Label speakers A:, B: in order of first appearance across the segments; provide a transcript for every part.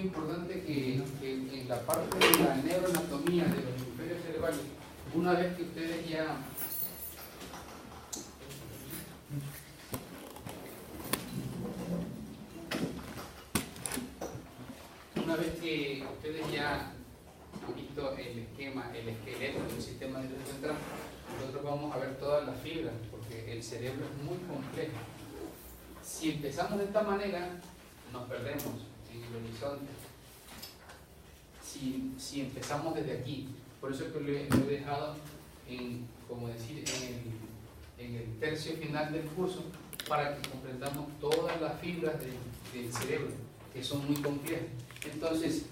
A: importante que en la parte de la neuroanatomía de los hemisferios cerebrales, una vez que ustedes ya han visto el esquema, el esqueleto del sistema nervioso central, nosotros vamos a ver todas las fibras, porque el cerebro es muy complejo. Si empezamos de esta manera, nos perdemos en el horizonte. Si empezamos desde aquí, por eso que lo he dejado en el tercio final del curso, para que comprendamos todas las fibras del cerebro, que son muy complejas. Entonces,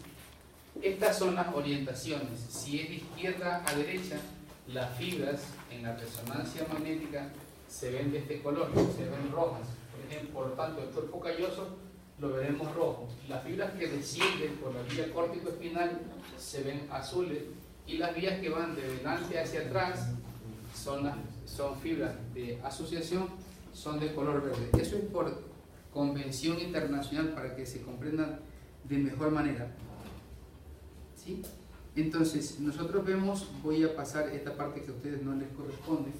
A: estas son las orientaciones. Si es de izquierda a derecha, las fibras en la resonancia magnética se ven de este color, se ven rojas. Por lo tanto, el cuerpo calloso lo veremos rojo. Las fibras que descienden por la vía córtico-espinal se ven azules, y las vías que van de delante hacia atrás son fibras de asociación, son de color verde. Eso es por convención internacional, para que se comprendan de mejor manera. ¿Sí? Entonces, nosotros vemos, voy a pasar esta parte que a ustedes no les corresponde.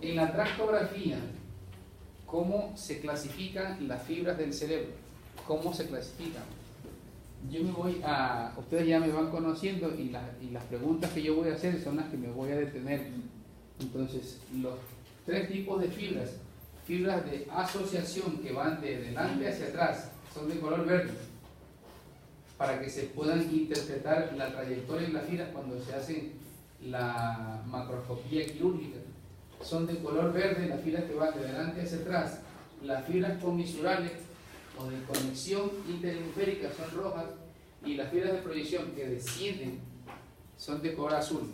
A: En la tractografía, ¿cómo se clasifican las fibras del cerebro? ¿Cómo se clasifican? Yo me voy a... Ustedes ya me van conociendo, y las preguntas que yo voy a hacer son las que me voy a detener. Entonces, los tres tipos de fibras. Fibras de asociación, que van de delante hacia atrás, son de color verde, para que se puedan interpretar la trayectoria de las fibras cuando se hace la macroscopía quirúrgica. Son de color verde las fibras que van de delante hacia atrás. Las fibras comisurales o de conexión interhemisférica son rojas, y las fibras de proyección que descienden son de color azul.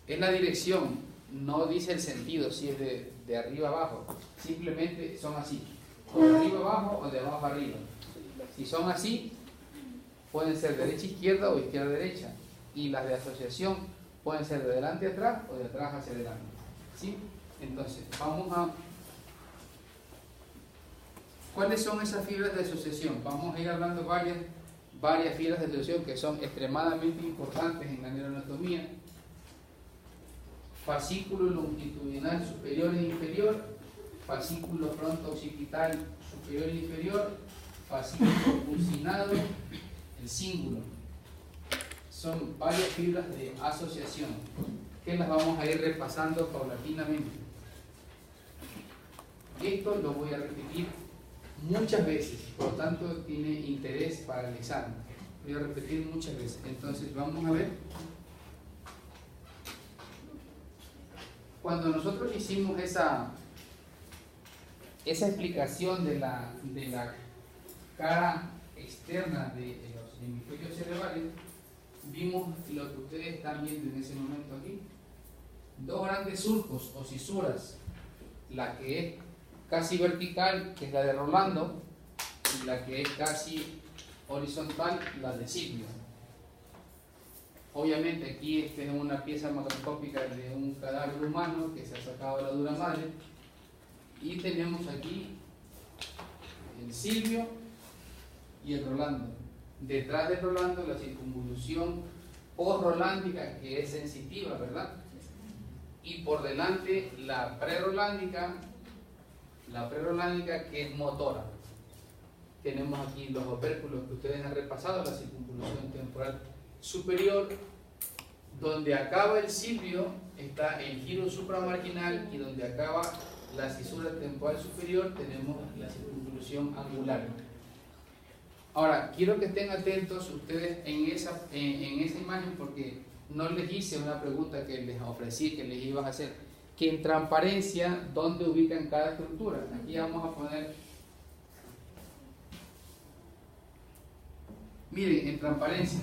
A: Es la dirección, no dice el sentido, si es de arriba abajo, simplemente son así, o de arriba abajo o de abajo arriba. Si son así, pueden ser derecha izquierda o izquierda derecha, y las de asociación pueden ser de delante a atrás o de atrás hacia adelante. ¿Sí? Entonces, vamos a... ¿Cuáles son esas fibras de asociación? Vamos a ir hablando varias fibras de asociación que son extremadamente importantes en la neuroanatomía. Fascículo longitudinal superior e inferior, fascículo fronto-occipital superior e inferior, fascículo pulsinado, el cíngulo. Son varias fibras de asociación que las vamos a ir repasando paulatinamente. Esto lo voy a repetir muchas veces, por lo tanto tiene interés para el examen. Voy a repetir muchas veces. Entonces vamos a ver. Cuando nosotros hicimos esa explicación de la cara externa de los hemisferios cerebrales, vimos lo que ustedes están viendo en ese momento aquí. Dos grandes surcos o cisuras, la que es casi vertical, que es la de Rolando, y la que es casi horizontal, la de Silvio. Obviamente aquí esta es una pieza macroscópica de un cadáver humano que se ha sacado de la dura madre, y tenemos aquí el Silvio y el Rolando. Detrás de Rolando la circunvolución post-rolándica, que es sensitiva, ¿verdad? Y por delante la prerolándica que es motora. Tenemos aquí los opérculos que ustedes han repasado, la circunvolución temporal superior, donde acaba el silvio está el giro supramarginal, y donde acaba la cisura temporal superior tenemos la circunvolución angular. Ahora, quiero que estén atentos ustedes en esa imagen, porque no les hice una pregunta que les ofrecí, que les iba a hacer, que en transparencia, ¿dónde ubican cada estructura? Aquí vamos a poner, miren, en transparencia,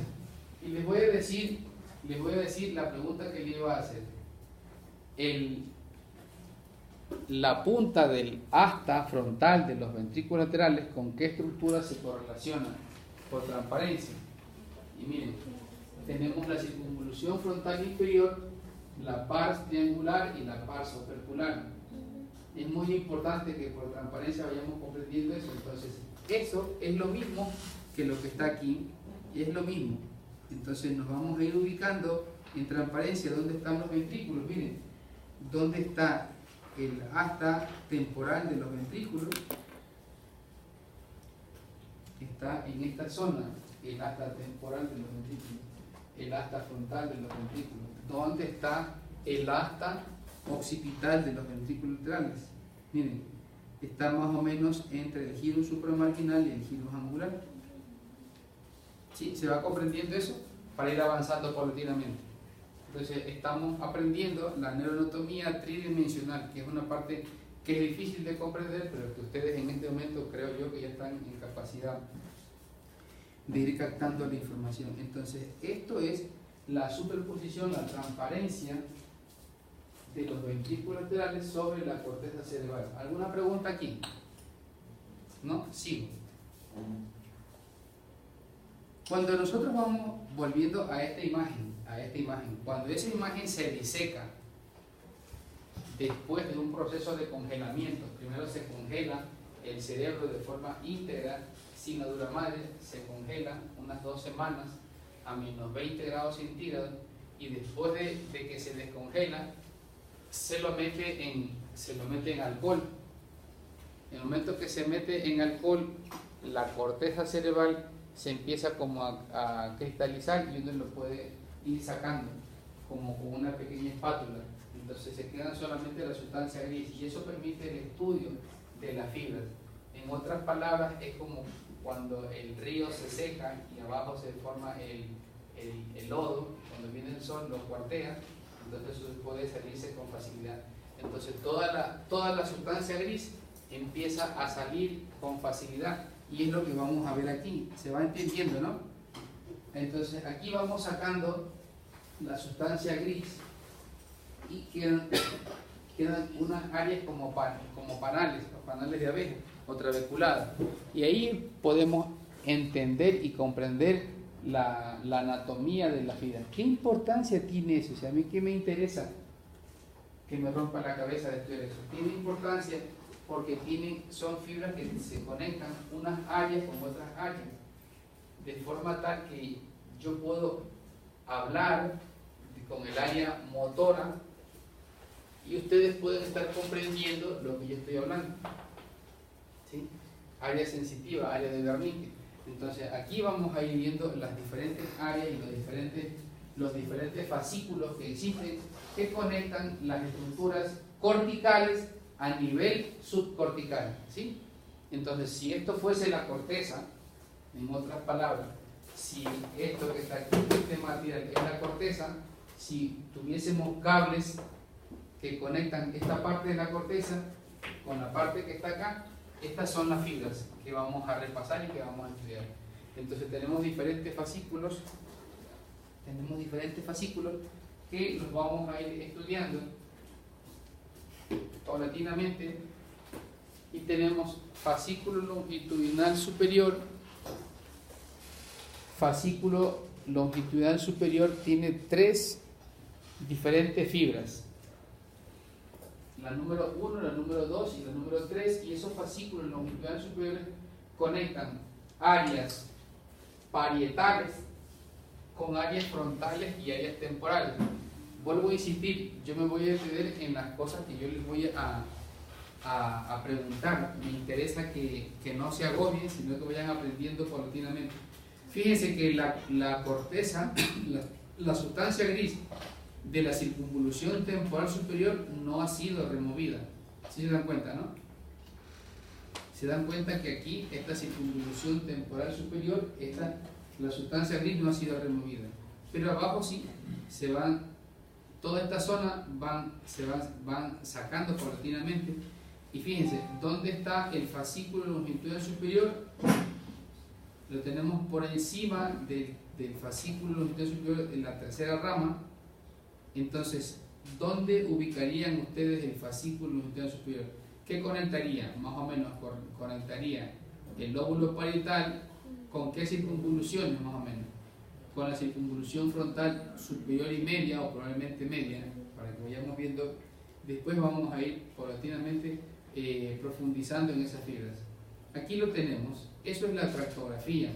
A: y les voy a decir la pregunta que le iba a hacer. La punta del asta frontal de los ventrículos laterales, ¿con qué estructura se correlaciona por transparencia? Y miren, tenemos la circunvolución frontal inferior la pars triangular y la pars opercular. Es muy importante que por transparencia vayamos comprendiendo eso. Entonces, eso es lo mismo que lo que está aquí, y es lo mismo. Entonces nos vamos a ir ubicando en transparencia dónde están los ventrículos. Miren, dónde está el asta temporal de los ventrículos. Está en esta zona el asta temporal de los ventrículos, el asta frontal de los ventrículos. ¿Dónde está el asta occipital de los ventrículos laterales? Miren, está más o menos entre el giro supramarginal y el giro angular. ¿Sí? ¿Se va comprendiendo eso? Para ir avanzando paulatinamente. Entonces estamos aprendiendo la neuroanatomía tridimensional, que es una parte que es difícil de comprender, pero que ustedes en este momento creo yo que ya están en capacidad de ir captando la información. Entonces esto es la superposición, la transparencia de los ventrículos laterales sobre la corteza cerebral. ¿Alguna pregunta aquí? ¿No? Sigo. Cuando nosotros vamos volviendo a esta imagen, cuando esa imagen se diseca después de un proceso de congelamiento, primero se congela el cerebro de forma íntegra, sin la dura madre, se congela unas 2 semanas a menos 20 grados centígrados, y después de que se descongela, se lo mete en alcohol. En el momento que se mete en alcohol, la corteza cerebral se empieza como a cristalizar, y uno lo puede ir sacando como con una pequeña espátula. Entonces se queda solamente la sustancia gris, y eso permite el estudio de las fibras. En otras palabras, es como cuando el río se seca y abajo se forma el lodo, cuando viene el sol lo cuartea, entonces eso puede salirse con facilidad. Entonces toda la sustancia gris empieza a salir con facilidad, y es lo que vamos a ver aquí. Se va entendiendo, ¿no? Entonces aquí vamos sacando la sustancia gris y quedan unas áreas como panales de abeja o trabeculadas, y ahí podemos entender y comprender la anatomía de la fibra. ¿Qué importancia tiene eso? O sea, a mí qué me interesa que me rompa la cabeza de estudiar eso. Tiene importancia porque son fibras que se conectan unas áreas con otras áreas, de forma tal que yo puedo hablar con el área motora y ustedes pueden estar comprendiendo lo que yo estoy hablando. ¿Sí? Área sensitiva, área de Wernicke. Entonces aquí vamos a ir viendo las diferentes áreas y los diferentes fascículos que existen, que conectan las estructuras corticales a nivel subcortical. ¿Sí? Entonces, si esto fuese la corteza, en otras palabras, si esto que está aquí, este material es la corteza, si tuviésemos cables que conectan esta parte de la corteza con la parte que está acá, estas son las fibras que vamos a repasar y que vamos a estudiar. Entonces tenemos diferentes fascículos que los vamos a ir estudiando paulatinamente, y tenemos fascículo longitudinal superior. Fascículo longitudinal superior tiene 3 diferentes fibras, la número 1, la número 2 y la número 3, y esos fascículos longitudinales superiores conectan áreas parietales con áreas frontales y áreas temporales. Vuelvo a insistir, yo me voy a detener en las cosas que yo les voy a preguntar. Me interesa que no se agobien, sino que vayan aprendiendo paulatinamente. Fíjense que la corteza, la sustancia gris de la circunvolución temporal superior no ha sido removida. ¿Sí se dan cuenta, no? Se dan cuenta que aquí, esta circunvolución temporal superior, la sustancia gris no ha sido removida. Pero abajo sí, toda esta zona se van sacando paulatinamente. Y fíjense, ¿dónde está el fascículo longitudinal superior? Lo tenemos por encima del fascículo longitudinal superior en la tercera rama. Entonces, ¿dónde ubicarían ustedes el fascículo longitudinal superior? ¿Qué conectaría? Más o menos conectaría el lóbulo parietal con qué circunvoluciones, más o menos. Con la circunvolución frontal superior y media, o probablemente media, vayamos viendo. Después vamos a ir paulatinamente profundizando en esas fibras. Aquí lo tenemos. Eso es la tractografía.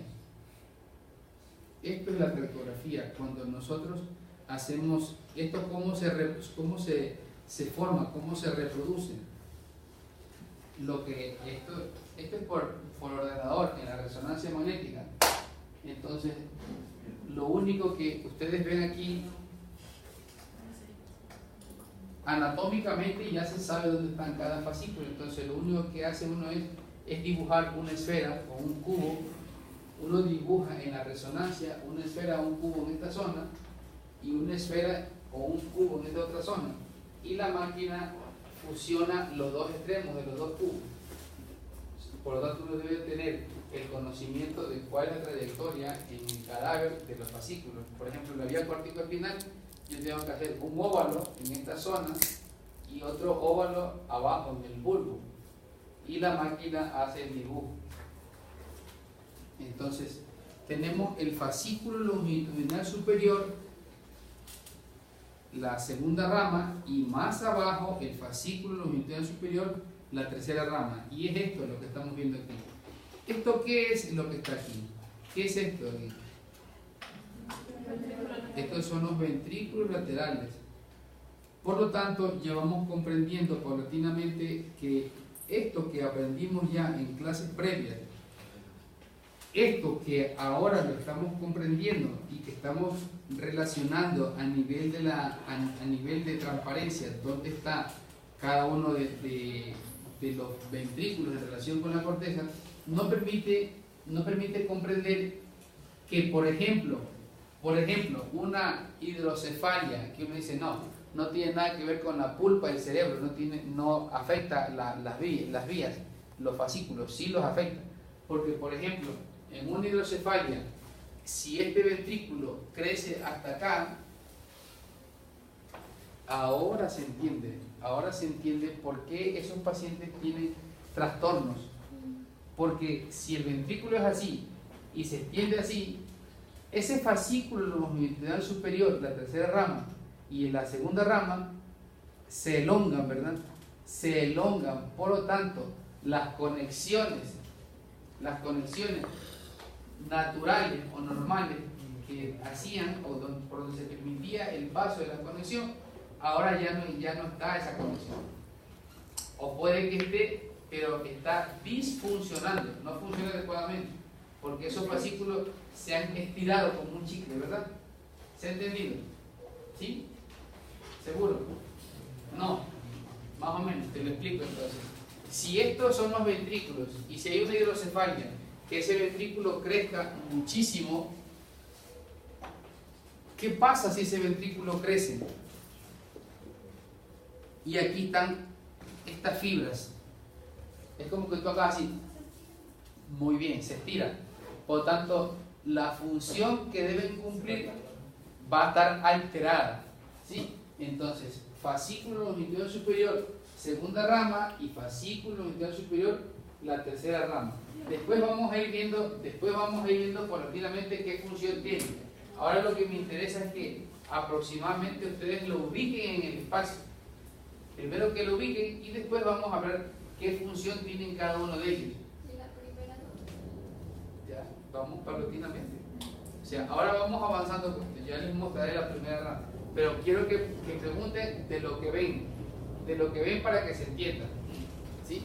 A: Esto es la tractografía. Cuando nosotros hacemos esto, cómo se forma, cómo se reproduce. Esto es por ordenador en la resonancia magnética. Entonces, lo único que ustedes ven aquí, anatómicamente ya se sabe dónde están cada fascículo. Entonces, lo único que hace uno es dibujar una esfera o un cubo. Uno dibuja en la resonancia una esfera o un cubo en esta zona y una esfera o un cubo en esta otra zona. Y la máquina fusiona los dos extremos de los dos cubos. Por lo tanto, uno debe tener el conocimiento de cuál es la trayectoria en el cadáver de los fascículos. Por ejemplo, en la vía corticoespinal, yo tengo que hacer un óvalo en esta zona y otro óvalo abajo en el bulbo. Y la máquina hace el dibujo. Entonces, tenemos el fascículo longitudinal superior, la segunda rama, y más abajo el fascículo longitudinal superior, la tercera rama. Y es esto lo que estamos viendo aquí. ¿Esto qué es lo que está aquí? ¿Qué es esto de aquí? Estos son los ventrículos laterales. Por lo tanto, ya vamos comprendiendo paulatinamente que esto que aprendimos ya en clases previas, esto que ahora lo estamos comprendiendo y que estamos relacionando a nivel de transparencia, dónde está cada uno de los ventrículos en relación con la corteza, no permite comprender que, por ejemplo, una hidrocefalia, que uno dice no tiene nada que ver con la pulpa del cerebro, no afecta las vías, los fascículos, sí los afecta, porque, por ejemplo, en una hidrocefalia, si este ventrículo crece hasta acá, ahora se entiende por qué esos pacientes tienen trastornos. Porque si el ventrículo es así y se extiende así, ese fascículo longitudinal superior, la tercera rama, y en la segunda rama, se elongan, ¿verdad? Se elongan, por lo tanto, las conexiones naturales o normales que hacían, o por donde se permitía el paso de la conexión, ahora ya no está esa conexión. O puede que esté, pero está disfuncionando, no funciona adecuadamente, porque esos fascículos se han estirado como un chicle, ¿verdad? ¿Se ha entendido? ¿Sí? ¿Seguro? No, más o menos, te lo explico entonces. Si estos son los ventrículos y si hay una hidrocefalia, que ese ventrículo crezca muchísimo, ¿qué pasa si ese ventrículo crece? Y aquí están estas fibras. Es como que tú hagas así. Muy bien, se estira. Por lo tanto, la función que deben cumplir va a estar alterada. ¿Sí? Entonces, fascículo longitudinal superior, segunda rama, y fascículo longitudinal superior, la tercera rama. Después vamos a ir viendo paulatinamente qué función tiene. Ahora lo que me interesa es que aproximadamente ustedes lo ubiquen en el espacio. Primero que lo ubiquen y después vamos a ver qué función tienen cada uno de ellos.
B: ¿Y la primera no?
A: Ya, vamos paulatinamente. O sea, ahora vamos avanzando con esto. Ya les mostraré la primera rama. Pero quiero que pregunten de lo que ven para que se entienda. ¿Sí?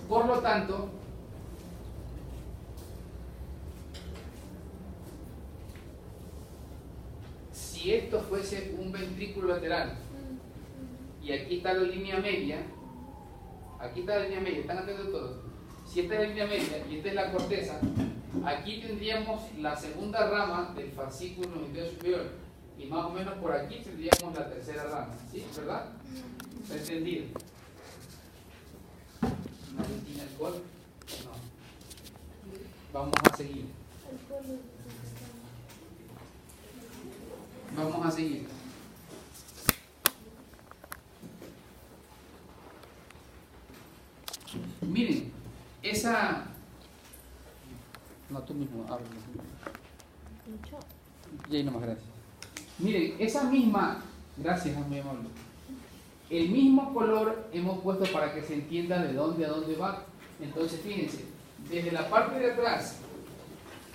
A: Por lo tanto, si esto fuese un ventrículo lateral y aquí está la línea media, están atentos todos. Si esta es la línea media y esta es la corteza, aquí tendríamos la segunda rama del fascículo longitudinal superior y más o menos por aquí tendríamos la tercera rama. ¿Sí? ¿Verdad? ¿Se ha entendido? ¿No tiene alcohol? No. Vamos a seguir. Vamos a seguir. Miren, esa... No, tú mismo, háblalo. Y ahí nomás, gracias. Miren, esa misma, gracias a mi amor, el mismo color hemos puesto para que se entienda de dónde a dónde va. Entonces fíjense, desde la parte de atrás,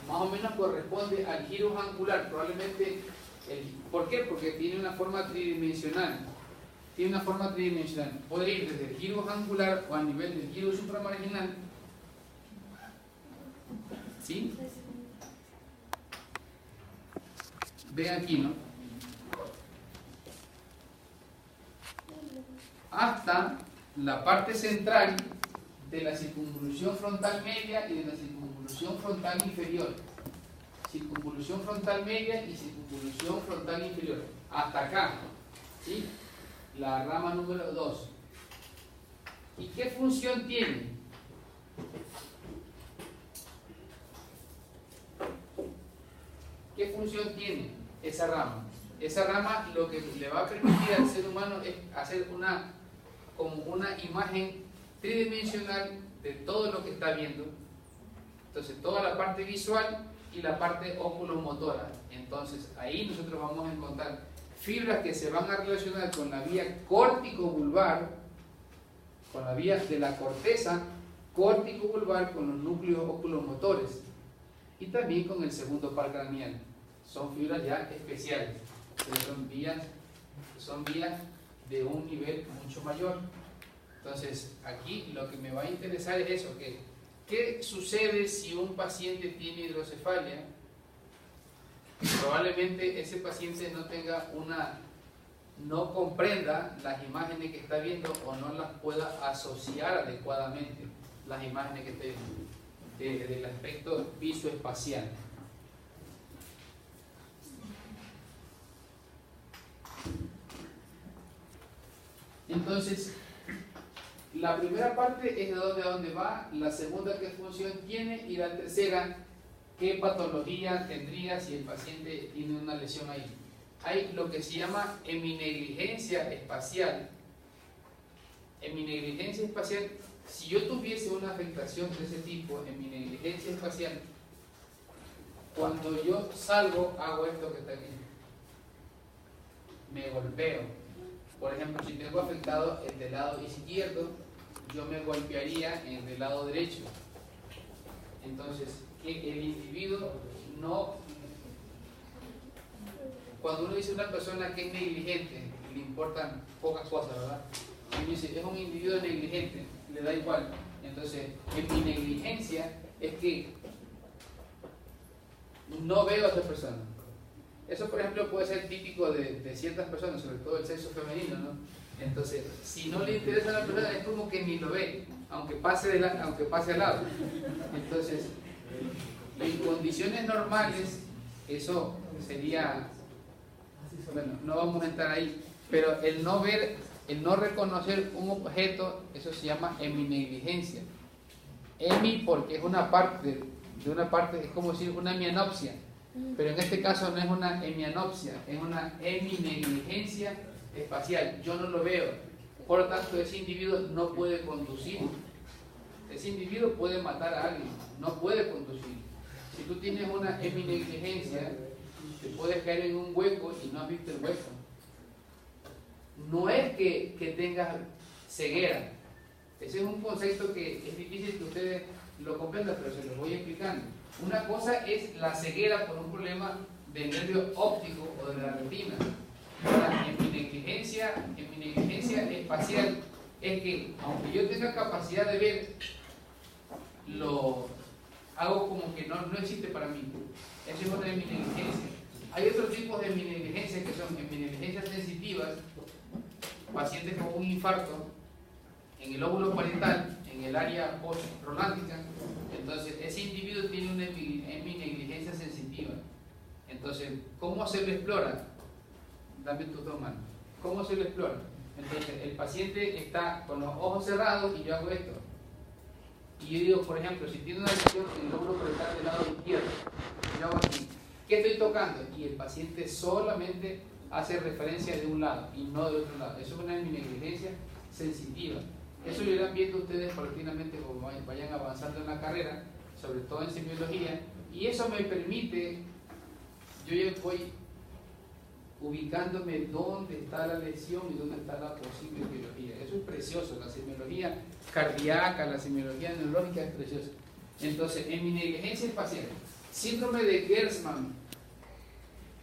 A: más o menos corresponde al giro angular, probablemente, ¿por qué? Porque tiene una forma tridimensional. Tiene una forma tridimensional. Puede ir desde el giro angular o a nivel del giro supramarginal. ¿Sí? Ven aquí, ¿no? Hasta la parte central de la circunvolución frontal media y de la circunvolución frontal inferior. Circunvolución frontal media y circunvolución frontal inferior. Hasta acá. ¿Sí? La rama número 2. ¿Y qué función tiene? ¿Qué función tiene esa rama? Esa rama lo que le va a permitir al ser humano es hacer como una imagen tridimensional de todo lo que está viendo. Entonces, toda la parte visual y la parte oculomotora. Entonces, ahí nosotros vamos a encontrar fibras que se van a relacionar con la vía córtico-vulvar, con la vía de la corteza córtico-vulvar, con los núcleos oculomotores y también con el segundo par craneal. Son fibras ya especiales, son vías de un nivel mucho mayor. Entonces, aquí lo que me va a interesar es eso, ¿qué sucede si un paciente tiene hidrocefalia? Probablemente ese paciente no comprenda las imágenes que está viendo o no las pueda asociar adecuadamente, las imágenes que está viendo, del aspecto visoespacial. Entonces, la primera parte es de dónde a dónde va, la segunda qué función tiene y la tercera qué patología tendría si el paciente tiene una lesión ahí. Hay lo que se llama heminegligencia espacial. Heminegligencia espacial, si yo tuviese una afectación de ese tipo, heminegligencia espacial, cuando yo salgo hago esto que está aquí. Me golpeo. Por ejemplo, si tengo afectado el del lado izquierdo, yo me golpearía en el del lado derecho. Entonces, el individuo no... Cuando uno dice a una persona que es negligente, le importan pocas cosas, ¿verdad? Y dice, es un individuo negligente, le da igual. Entonces, en mi negligencia es que no veo a esa persona. Eso, por ejemplo, puede ser típico de ciertas personas, sobre todo el sexo femenino, ¿no? Entonces, si no le interesa a la persona, es como que ni lo ve, aunque pase al lado. Entonces, en condiciones normales, eso sería... Bueno, no vamos a entrar ahí, pero el no ver, el no reconocer un objeto, eso se llama heminegligencia. Hemi porque es una parte, es como decir una hemianopsia, pero en este caso no es una hemianopsia, es una heminegligencia espacial. Yo no lo veo, por lo tanto ese individuo no puede conducir. Ese individuo puede matar a alguien, no puede conducir. Si tú tienes una heminegligencia, te puedes caer en un hueco y no has visto el hueco. No es que tengas ceguera. Ese es un concepto que es difícil que ustedes lo comprendan, pero se los voy explicando. Una cosa es la ceguera por un problema del nervio óptico o de la retina. En mi negligencia espacial es que, aunque yo tenga capacidad de ver, lo hago como que no existe para mí. Eso es una heminegligencia. Hay otros tipos de heminegligencia que son heminegligencias sensitivas, pacientes con un infarto en el lóbulo parietal, en el área post-rolántica. Entonces, ese individuo tiene una heminegligencia sensitiva. Entonces, ¿cómo se lo explora? Dame tus dos manos. ¿Cómo se lo explora? Entonces, el paciente está con los ojos cerrados y yo hago esto. Y yo digo, por ejemplo, si tiene una lesión en el lóbulo parietal del lado izquierdo, yo hago así. ¿Qué estoy tocando? Y el paciente solamente hace referencia de un lado y no de otro lado. Eso es una heminegligencia sensitiva. Eso lo irán viendo ustedes paulatinamente como vayan avanzando en la carrera, sobre todo en semiología, y eso me permite, yo ya voy ubicándome dónde está la lesión y dónde está la posible etiología. Eso es precioso, la semiología cardíaca, la semiología neurológica es preciosa. Entonces, en mi negligencia espacial, síndrome de Gertzmann.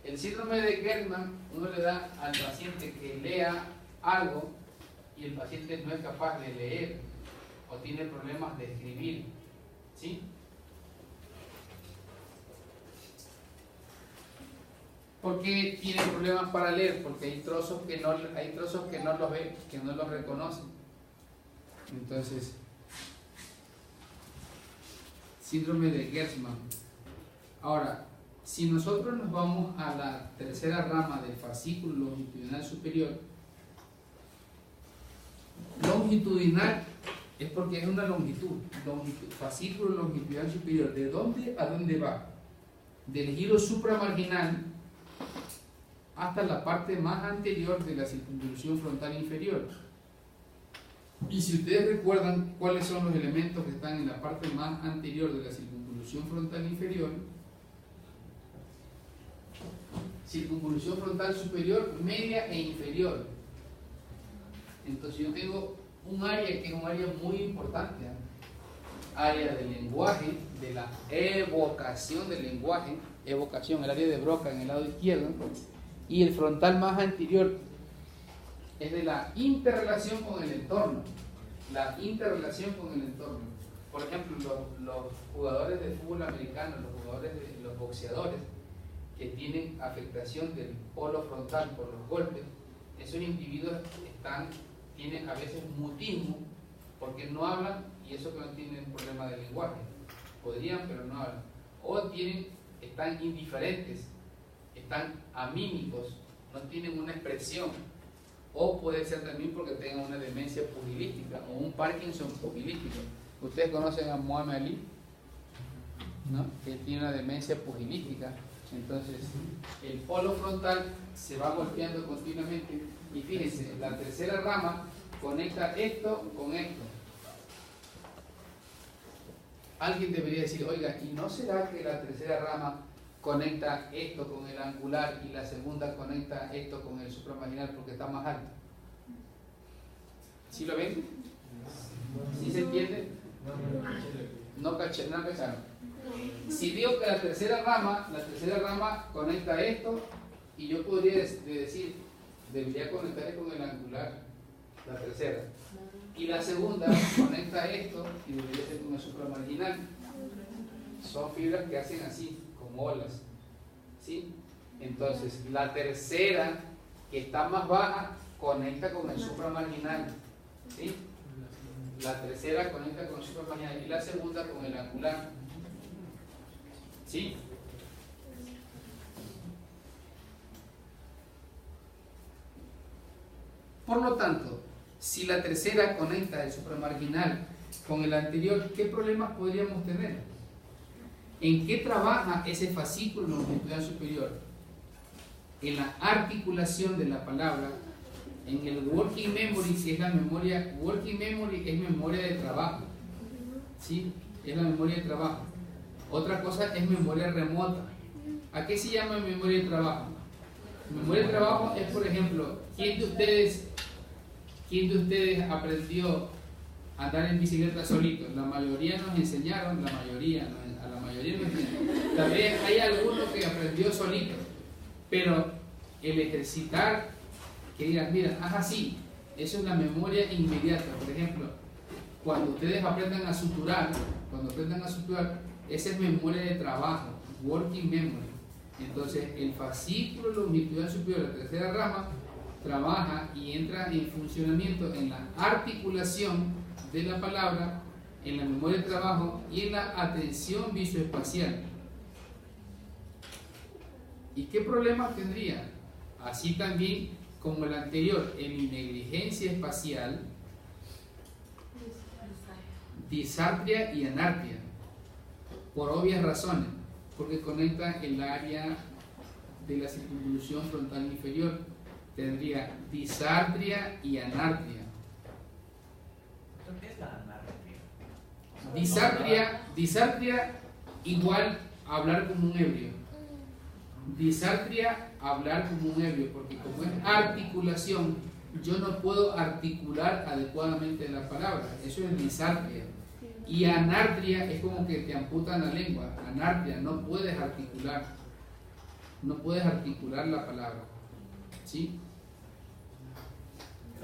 A: El síndrome de Gertzmann, uno le da al paciente que lea algo y el paciente no es capaz de leer o tiene problemas de escribir, ¿sí? ¿Por qué tiene problemas para leer? Porque hay trozos que no los ve, que no los reconocen. Entonces, síndrome de Gertzmann. Ahora, si nosotros nos vamos a la tercera rama del fascículo longitudinal superior, longitudinal es porque es una longitud, fascículo longitudinal superior. ¿De dónde a dónde va? Del giro supramarginal hasta la parte más anterior de la circunvolución frontal inferior. Y si ustedes recuerdan cuáles son los elementos que están en la parte más anterior de la circunvolución frontal inferior, circunvolución frontal superior, media e inferior. Entonces yo tengo un área que es un área muy importante, ¿eh? Área del lenguaje, de la evocación del lenguaje, evocación, el área de Broca en el lado izquierdo, y el frontal más anterior es de la interrelación con el entorno, la interrelación con el entorno. Por ejemplo, los jugadores de fútbol americano, los boxeadores que tienen afectación del polo frontal por los golpes, esos individuos tienen a veces mutismo porque no hablan, y eso que no tienen problema de lenguaje, podrían pero no hablan, o están indiferentes, están amímicos, no tienen una expresión, o puede ser también porque tengan una demencia pugilística o un Parkinson pugilístico. Ustedes conocen a Muhammad Ali, ¿no? Que tiene una demencia pugilística. Entonces el polo frontal se va golpeando continuamente, y fíjense, la tercera rama conecta esto con esto. Alguien debería decir, oiga, ¿y no será que la tercera rama conecta esto con el angular y la segunda conecta esto con el supramarginal porque está más alto? ¿Sí lo ven? ¿Sí se entiende? No cacharon. Si digo que la tercera rama conecta esto, y yo podría decir, debería conectar con el angular, la tercera, y la segunda conecta esto y debería ser con el supramarginal. Son fibras que hacen así, como olas, ¿sí? Entonces la tercera, que está más baja, conecta con el supramarginal, ¿sí? La tercera conecta con el supramarginal y la segunda con el angular, ¿sí? Por lo tanto, si la tercera conecta el supramarginal con el anterior, ¿qué problemas podríamos tener? ¿En qué trabaja ese fascículo longitudinal superior? En la articulación de la palabra, en el working memory, si es la memoria. Working memory es memoria de trabajo, ¿sí? Es la memoria de trabajo. Otra cosa es memoria remota. ¿A qué se llama memoria de trabajo? Memoria de trabajo es, por ejemplo, ¿quién de ustedes aprendió a andar en bicicleta solito? La mayoría nos enseñaron, a la mayoría nos enseñaron. Tal vez hay alguno que aprendió solito, pero el ejercitar, que digan, mira, haz así, eso es la memoria inmediata. Por ejemplo, cuando ustedes aprendan a suturar, esa es memoria de trabajo, working memory. Entonces, el fascículo longitudinal superior, la tercera rama, trabaja y entra en funcionamiento en la articulación de la palabra, en la memoria de trabajo y en la atención visoespacial. ¿Y qué problemas tendría? Así también como el anterior, en mi negligencia espacial, disartria y anartria, por obvias razones, porque conecta el área de la circunvolución frontal inferior. Tendría disartria y anartria.
C: ¿Qué es la anartria?
A: Disartria igual a hablar como un ebrio. Disartria, hablar como un ebrio, porque como es articulación, yo no puedo articular adecuadamente la palabra. Eso es disartria. Y anartria es como que te amputan la lengua. Anartria, no puedes articular. No puedes articular la palabra. ¿Sí?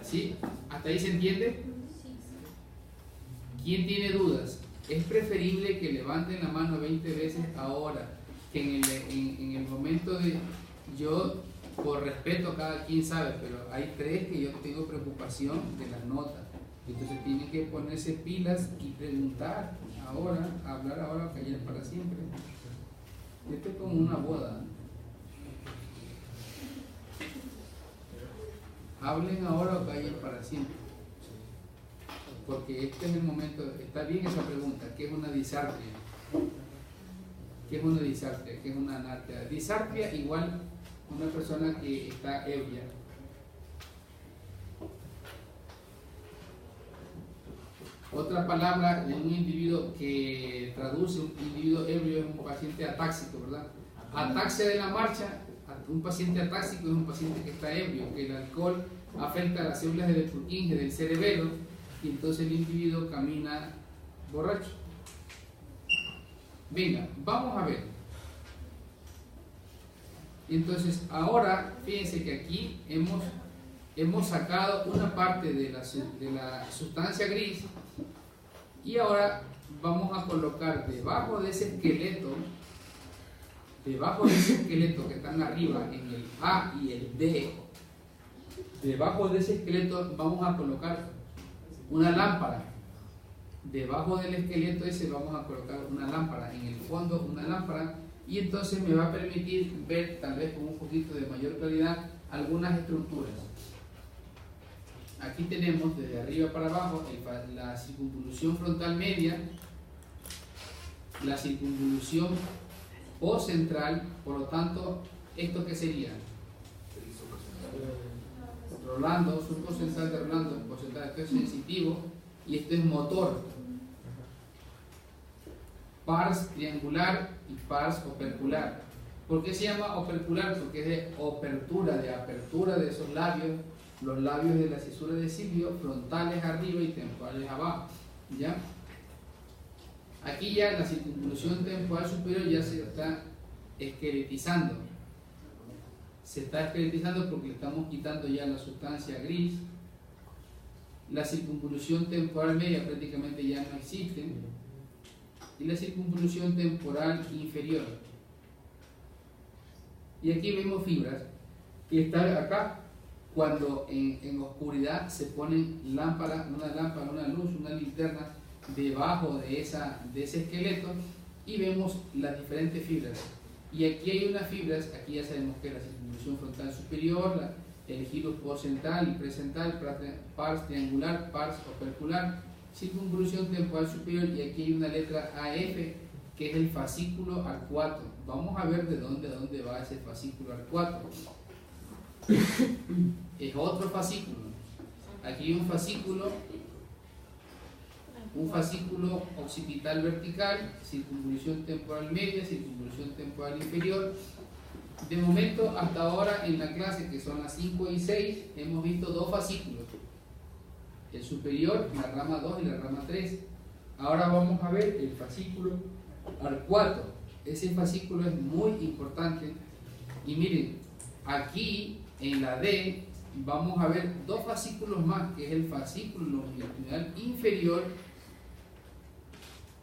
A: ¿Sí? ¿Hasta ahí se entiende? ¿Quién tiene dudas? Es preferible que levanten la mano 20 veces ahora que en el momento de yo, por respeto a cada quien sabe, pero hay 3 que yo tengo preocupación de las notas. Entonces tienen que ponerse pilas y preguntar ahora, hablar ahora o callar para siempre. Esto es como una boda. Hablen ahora o callen para siempre. Porque este es el momento. Está bien esa pregunta. ¿Qué es una disartria? ¿Qué es una disartria? ¿Qué es una anartria? Disartria igual una persona que está ebria. Otra palabra de un individuo que traduce un individuo ebrio es un paciente atáxico, ¿verdad? Ataxia de la marcha. Un paciente atáxico es un paciente que está ebrio, que el alcohol afecta a las células del Purkinje del cerebelo y entonces el individuo camina borracho. Venga, vamos a ver. Entonces, ahora fíjense que aquí hemos sacado una parte de la sustancia gris y ahora vamos a colocar debajo de ese esqueleto que están arriba en el A y el D, debajo de ese esqueleto vamos a colocar una lámpara. Debajo del esqueleto ese vamos a colocar una lámpara, en el fondo una lámpara, y entonces me va a permitir ver tal vez con un poquito de mayor claridad algunas estructuras. Aquí tenemos desde arriba para abajo la circunvolución frontal media, la circunvolución postcentral, por lo tanto, ¿esto qué sería? Rolando, subcocentral de Rolando, postcentral, esto es sensitivo y esto es motor. Pars triangular y pars opercular. ¿Por qué se llama opercular? Porque es de apertura de esos labios, los labios de la cisura de Silvio, frontales arriba y temporales abajo. ¿Ya? Aquí ya la circunvolución temporal superior ya se está esqueletizando. Se está esqueletizando porque le estamos quitando ya la sustancia gris. La circunvolución temporal media prácticamente ya no existe. Y la circunvolución temporal inferior. Y aquí vemos fibras que están acá. Cuando en oscuridad se ponen una lámpara, una luz, una linterna debajo de ese esqueleto y vemos las diferentes fibras. Y aquí hay unas fibras, aquí ya sabemos que es la circunvolución frontal superior, el giro postcentral y presentral, pars triangular, pars opercular, circunvolución temporal superior, y aquí hay una letra AF que es el fascículo arcuato. Vamos a ver de dónde va ese fascículo arcuato. Es otro fascículo. Aquí hay un fascículo occipital vertical, circunvolución temporal media, circunvolución temporal inferior. De momento, hasta ahora en la clase, que son las 5 y 6, hemos visto 2 fascículos. El superior, la rama 2 y la rama 3. Ahora vamos a ver el fascículo arcuato. Ese fascículo es muy importante. Y miren, aquí en la D vamos a ver 2 fascículos más, que es el fascículo longitudinal inferior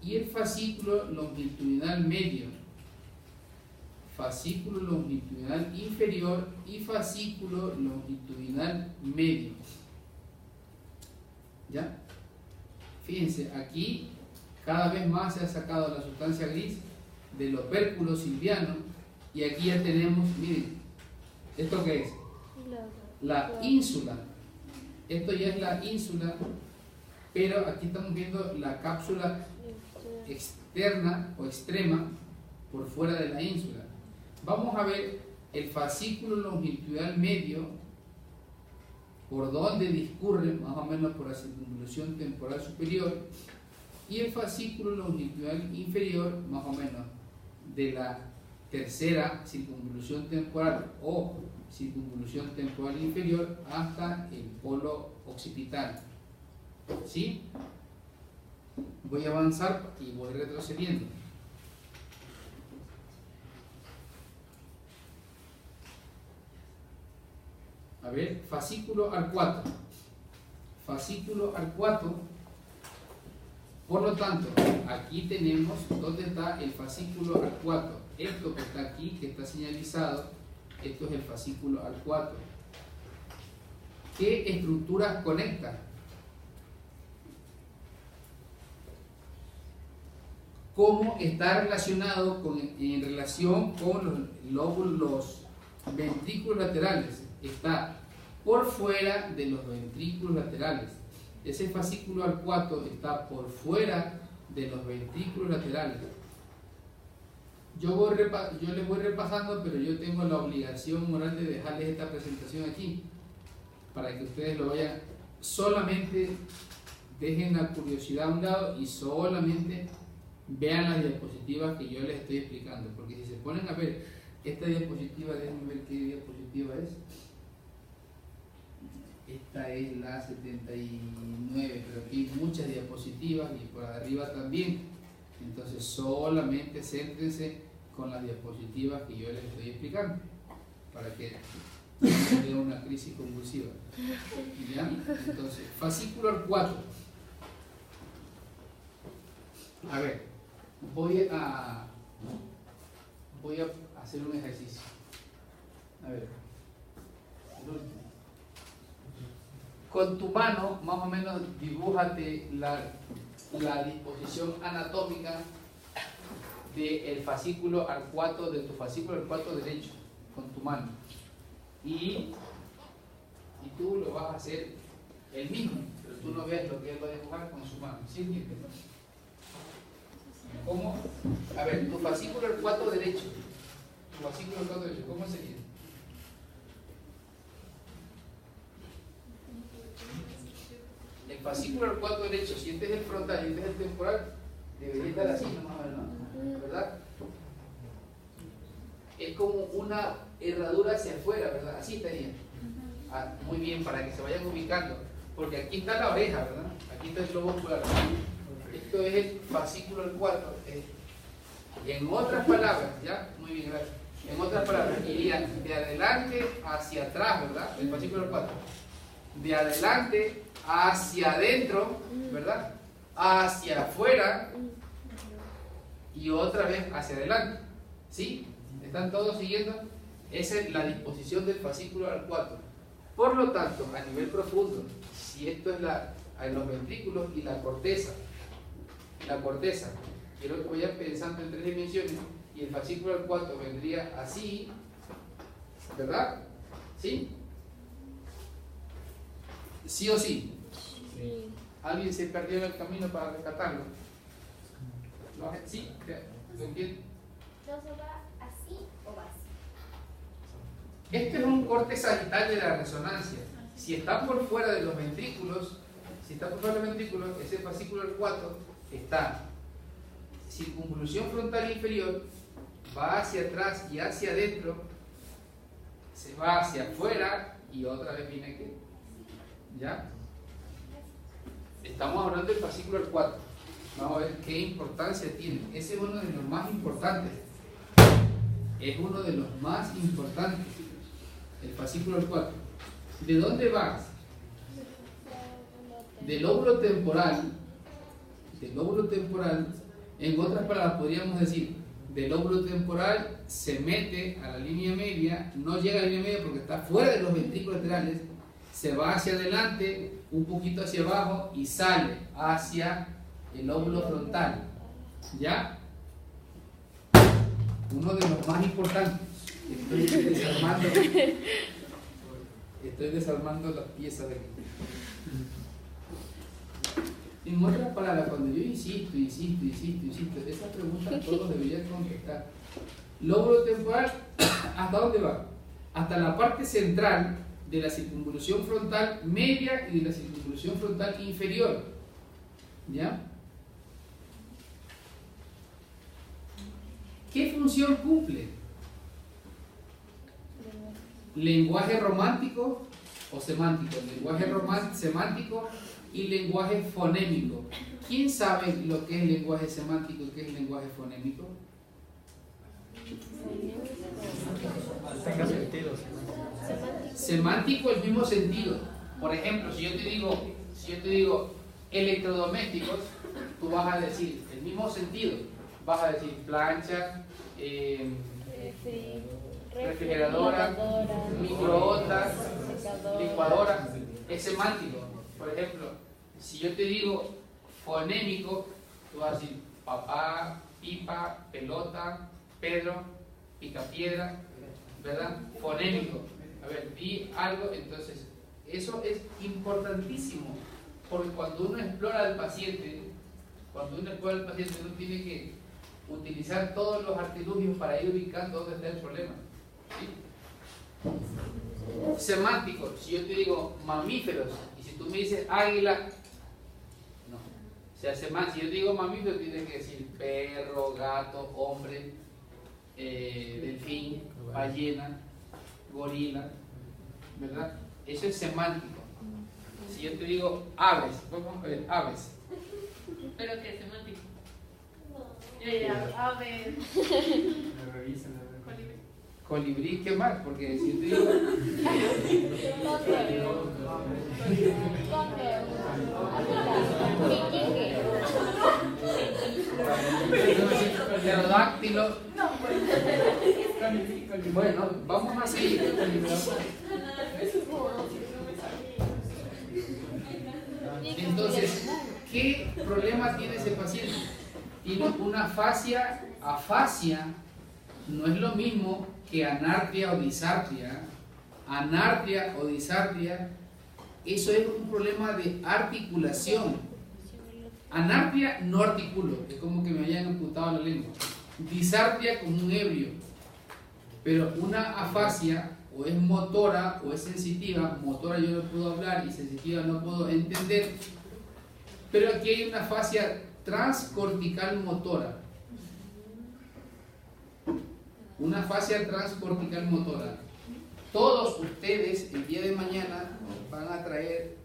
A: y el fascículo longitudinal medio. Fascículo longitudinal inferior y fascículo longitudinal medio. ¿Ya? Fíjense, aquí cada vez más se ha sacado la sustancia gris del opérculo silviano y aquí ya tenemos, miren, ¿esto qué es? La ínsula. Esto ya es la ínsula, pero aquí estamos viendo la cápsula externa o extrema por fuera de la ínsula. Vamos a ver el fascículo longitudinal medio, por donde discurre más o menos por la circunvolución temporal superior, y el fascículo longitudinal inferior, más o menos de la tercera circunvolución temporal o circunvolución temporal inferior hasta el polo occipital. ¿Sí? Voy a avanzar y voy retrocediendo. A ver, fascículo arcuato. Fascículo arcuato. Por lo tanto, aquí tenemos dónde está el fascículo arcuato. Esto que está aquí, que está señalizado, esto es el fascículo arcuato. ¿Qué estructuras conecta? ¿Cómo está relacionado en relación con los ventrículos laterales? Está por fuera de los ventrículos laterales. Ese fascículo arcuato está por fuera de los ventrículos laterales. Yo les voy repasando, pero yo tengo la obligación moral de dejarles esta presentación aquí para que ustedes lo vayan. Solamente dejen la curiosidad a un lado y solamente vean las diapositivas que yo les estoy explicando, porque si se ponen a ver esta diapositiva, déjenme ver qué diapositiva es. Esta es la 79, pero aquí hay muchas diapositivas y por arriba también. Entonces solamente céntrense con las diapositivas que yo les estoy explicando para que no haya una crisis convulsiva. ¿Ya? Entonces, fascículo arcuato. A ver, voy a hacer un ejercicio. A ver, con tu mano más o menos dibújate la disposición anatómica del fascículo arcuato, de tu fascículo arcuato derecho, con tu mano. Y tú lo vas a hacer el mismo, pero tú no ves lo que él va a dibujar con su mano. ¿Sí entiendes? ¿Cómo? A ver, tu fascículo arcuato derecho. Tu fascículo arcuato derecho, ¿cómo sería? El fascículo arcuato derecho, si este es el frontal y este es el temporal, debería estar así nomás, ¿no? ¿Verdad? Es como una herradura hacia afuera, ¿verdad? Así estaría. Ah, muy bien, para que se vayan ubicando. Porque aquí está la oreja, ¿verdad? Aquí está el globo ocular. Esto es el fascículo arcuato. En otras palabras, ¿ya? Muy bien, gracias. En otras palabras, iría de adelante hacia atrás, ¿verdad? El fascículo arcuato. De adelante hacia adentro, ¿verdad? Hacia afuera y otra vez hacia adelante. ¿Sí? ¿Están todos siguiendo? Esa es la disposición del fascículo arcuato. Por lo tanto, a nivel profundo, si esto es los ventrículos y la corteza, quiero que vayan pensando en 3 dimensiones y el fascículo arcuato vendría así, ¿verdad? ¿Sí? ¿Sí o sí?
B: Sí.
A: ¿Alguien se perdió en el camino para rescatarlo? ¿No? ¿Sí? ¿Lo entienden?
B: ¿Entonces va así o va así?
A: Este es un corte sagital de la resonancia. Si está por fuera de los ventrículos, ese fascículo arcuato está circunvolución frontal inferior, va hacia atrás y hacia adentro, se va hacia afuera y otra vez viene aquí. ¿Ya? Estamos hablando del fascículo arcuato. Vamos a ver qué importancia tiene. Ese es uno de los más importantes. Es uno de los más importantes. El fascículo arcuato. ¿De dónde va? Del lóbulo temporal. Del lóbulo temporal. En otras palabras, podríamos decir, del lóbulo temporal se mete a la línea media, no llega a la línea media porque está fuera de los ventrículos laterales, se va hacia adelante, un poquito hacia abajo y sale hacia el lóbulo frontal. ¿Ya? Uno de los más importantes. Estoy desarmando las piezas de aquí. En otras palabras, cuando yo insisto, esa pregunta todos deberían contestar. Lóbulo temporal, ¿hasta dónde va? Hasta la parte central de la circunvolución frontal media y de la circunvolución frontal inferior. ¿Ya? ¿Qué función cumple? lenguaje romántico o semántico, lenguaje semántico y lenguaje fonémico. ¿Quién sabe lo que es lenguaje semántico y qué es lenguaje fonémico?
C: Tenga sentido.
A: Semántico, el mismo sentido. Por ejemplo, si yo te digo electrodomésticos, tú vas a decir el mismo sentido. Vas a decir plancha, refrigeradora, microondas, licuadora. Es semántico. Por ejemplo, si yo te digo fonémico, tú vas a decir papá, pipa, pelota, Pedro, picapiedra, ¿verdad? Fonémico. A ver, di algo, entonces, eso es importantísimo, porque cuando uno explora al paciente, uno tiene que utilizar todos los artilugios para ir ubicando dónde está el problema. ¿Sí? Semántico, si yo te digo mamíferos, y si tú me dices águila, no. O sea, si yo te digo mamífero, tienes que decir perro, gato, hombre, delfín, ballena, gorila, ¿verdad? Eso es semántico. Si yo te digo aves, vamos a ver, aves.
D: ¿Pero qué es semántico?
B: No.
D: A ver.
A: Colibrí, ¿qué más? Porque si yo te digo pterodáctilo. Bueno, vamos a seguir. Entonces, ¿qué problema tiene ese paciente? Tiene una afasia. Afasia no es lo mismo que anartria o disartria. Anartria o disartria, eso es un problema de articulación. Anartria no articulo, es como que me hayan amputado la lengua. Disartria como un ebrio. Pero una afasia o es motora o es sensitiva. Motora yo no puedo hablar y sensitiva no puedo entender. Pero aquí hay una afasia transcortical motora. Una afasia transcortical motora. Todos ustedes el día de mañana van a traer,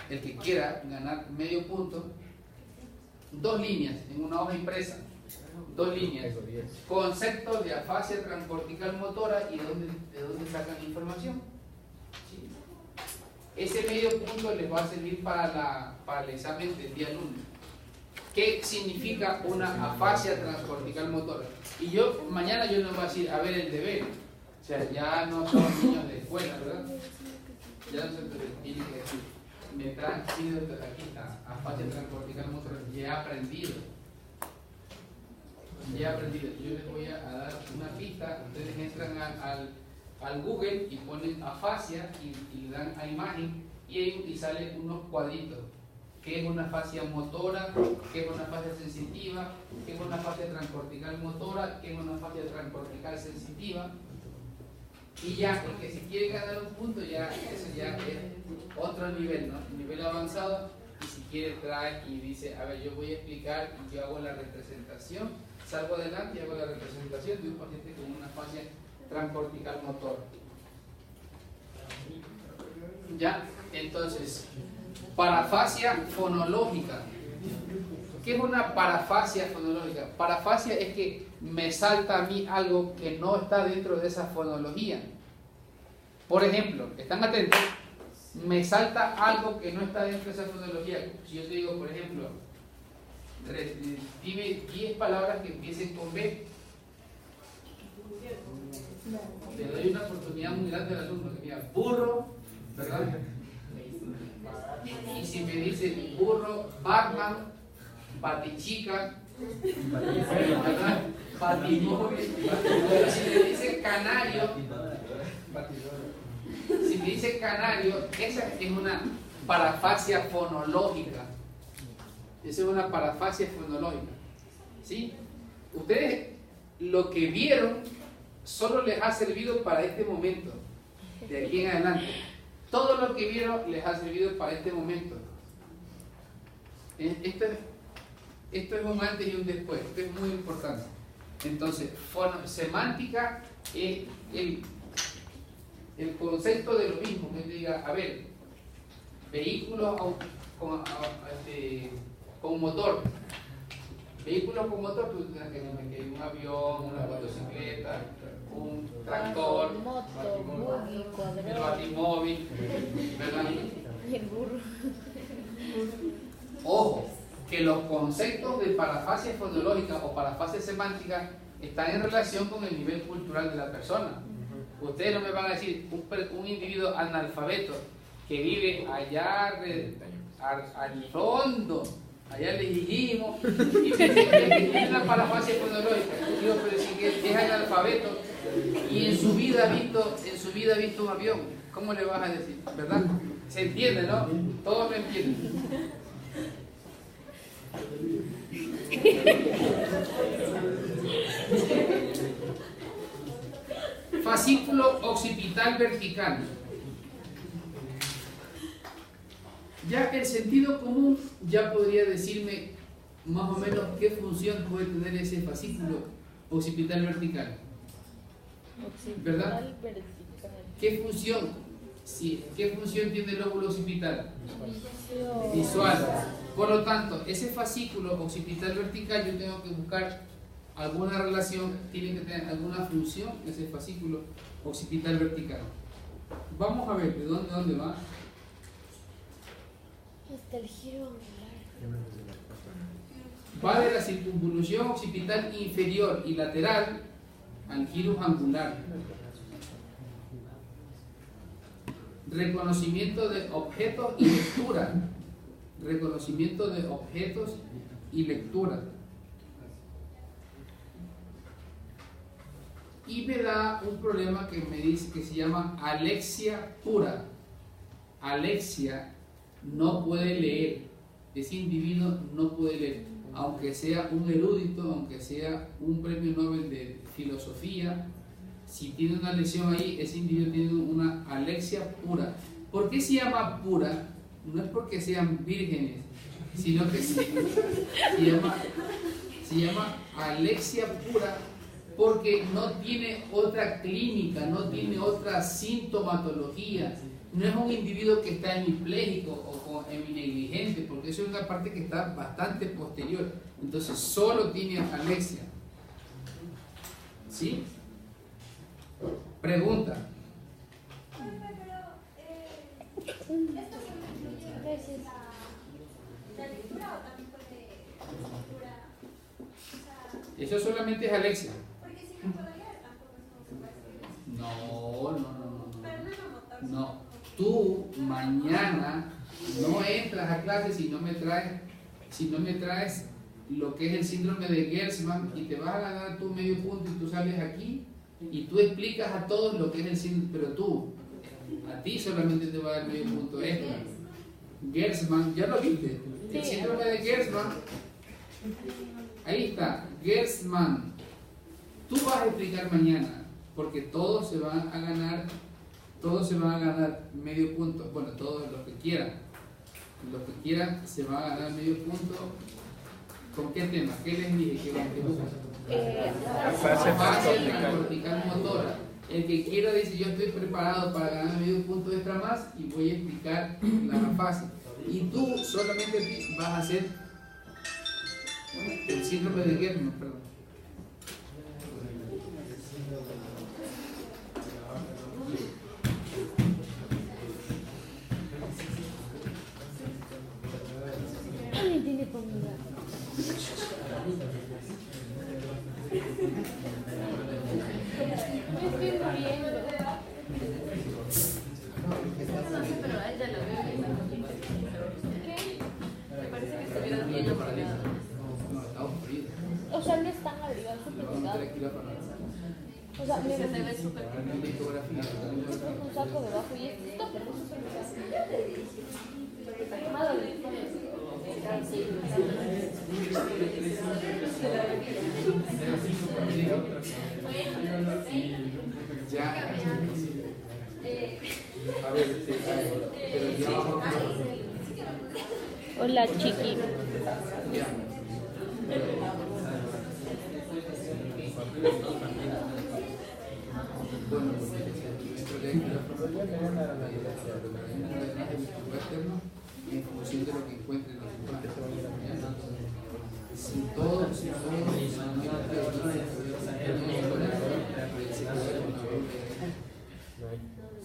A: el que quiera ganar medio punto, 2 líneas en una hoja impresa. 2 líneas. Conceptos de afasia transcortical motora y de dónde sacan la información. ¿Sí? Ese medio punto les va a servir para el examen del día lunes. ¿Qué significa una afasia transcortical motora? Y yo mañana yo no voy a decir, a ver el deber. O sea, ya no son niños de escuela, ¿verdad? Ya no se tiene que decir. Me tranquilo, aquí está, afasia transcortical motora. Ya he aprendido. Yo les voy a dar una pista. Ustedes entran al Google y ponen afasia y le dan a imagen y salen unos cuadritos. ¿Qué es una afasia motora? ¿Qué es una afasia sensitiva? ¿Qué es una afasia transcortical motora? ¿Qué es una afasia transcortical sensitiva? Y ya, porque si quieren ganar un punto, ya eso ya es otro nivel, ¿no? Nivel avanzado. Y si quiere trae y dice, a ver, yo voy a explicar y yo hago la representación, salgo adelante y hago la representación de un paciente con una afasia transcortical motora. Ya, entonces, parafasia fonológica. ¿Qué es una parafasia fonológica? Parafasia es que me salta a mí algo que no está dentro de esa fonología. Por ejemplo, ¿están atentos? Me salta algo que no está dentro de esa fonología. Si yo te digo, por ejemplo, dime 10 palabras que empiecen con B. Le doy una oportunidad muy grande al alumno que diga burro, ¿verdad? Y si me dice burro, Batman, Batichica, ¿verdad? Batimóvil, pero si me dice canario, esa es una parafasia fonológica. Esa es una parafasia fonológica. ¿Sí? Ustedes lo que vieron solo les ha servido para este momento, de aquí en adelante. Todo lo que vieron les ha servido para este momento. Esto es un antes y un después. Esto es muy importante. Entonces, semántica es el concepto de lo mismo, que diga, a ver, vehículos con motor. Vehículos con motor, tú tienes que decirme que hay un avión, una motocicleta, un tractor,
B: Moto, buggy,
A: el
B: cuadrón,
A: batimóvil, ¿verdad?
B: el burro.
A: Ojo, que los conceptos de parafasia fonológica o parafasia semántica están en relación con el nivel cultural de la persona. Ustedes no me van a decir un individuo analfabeto que vive allá al fondo, allá le dijimos, y me dice que tiene una parafasia fonológica. Digo, pero si que es analfabeto y en su vida ha visto un avión, ¿cómo le vas a decir? ¿Verdad? Se entiende, ¿no? Todos lo entienden. Fascículo occipital vertical. Ya el sentido común ya podría decirme más o menos qué función puede tener ese fascículo occipital vertical. ¿Verdad?
B: Vertical.
A: ¿Qué función? Sí, ¿qué función tiene el lóbulo occipital?
B: Visión.
A: Visual. Por lo tanto, ese fascículo occipital vertical yo tengo que buscar alguna relación, tiene que tener alguna función ese fascículo occipital vertical. Vamos a ver de dónde va.
B: Hasta el giro angular.
A: Va de la circunvolución occipital inferior y lateral al giro angular. Reconocimiento de objetos y lectura. Reconocimiento de objetos y lectura. Y me da un problema que me dice que se llama alexia pura. Alexia no puede leer. Ese individuo no puede leer. Aunque sea un erudito, aunque sea un premio Nobel de filosofía, si tiene una lección ahí, ese individuo tiene una alexia pura. ¿Por qué se llama pura? No es porque sean vírgenes, sino que se llama alexia pura porque no tiene otra clínica, no tiene otra sintomatología. No es un individuo que está hemipléjico o heminegligente, porque eso es una parte que está bastante posterior. Entonces solo tiene alexia. ¿Sí? Pregunta.
B: Gracias.
E: ¿La lectura o también puede lectura?
A: Eso solamente es alexia.
E: Porque si no puedo leer, tampoco es como se puede escribir.
A: No.
E: Pero no es motor.
A: No. Tú mañana no entras a clase si no me traes lo que es el síndrome de Gertzmann y te vas a ganar tu medio punto y tú sales aquí y tú explicas a todos lo que es el síndrome, pero a ti solamente te va a dar medio punto extra. Gertzmann, ¿ya lo viste? El síndrome de Gertzmann. Ahí está, Gertzmann. Tú vas a explicar mañana, porque todos se van a ganar medio punto. Bueno, todos los que quieran. Los que quieran se van a ganar medio punto. ¿Con qué tema? ¿Qué les dije? ¿Qué buscan? Fase transcortical motora. El que quiera dice, yo estoy preparado para ganar medio punto extra más y voy a explicar la más fácil. Y tú solamente vas a hacer el síndrome de Gertzmann, perdón.
B: Ay, tiene comida. Me estoy muriendo.
D: Pero a ella la veo. Me parece que estuviera bien abrigada.
A: No, está aburrido.
B: O sea, no es tan abrigado, es súper
A: No
B: delgado.
A: te la quiero parar.
B: O sea, me
D: Se te ve súper
A: Una litografía.
B: pongo un saco debajo y esto es súper delgado. Nada de
A: Ya. A ver, pero ya vamos a...
B: Hola, chiqui.
A: Ya. Bueno, en función de lo que encuentre en los si todo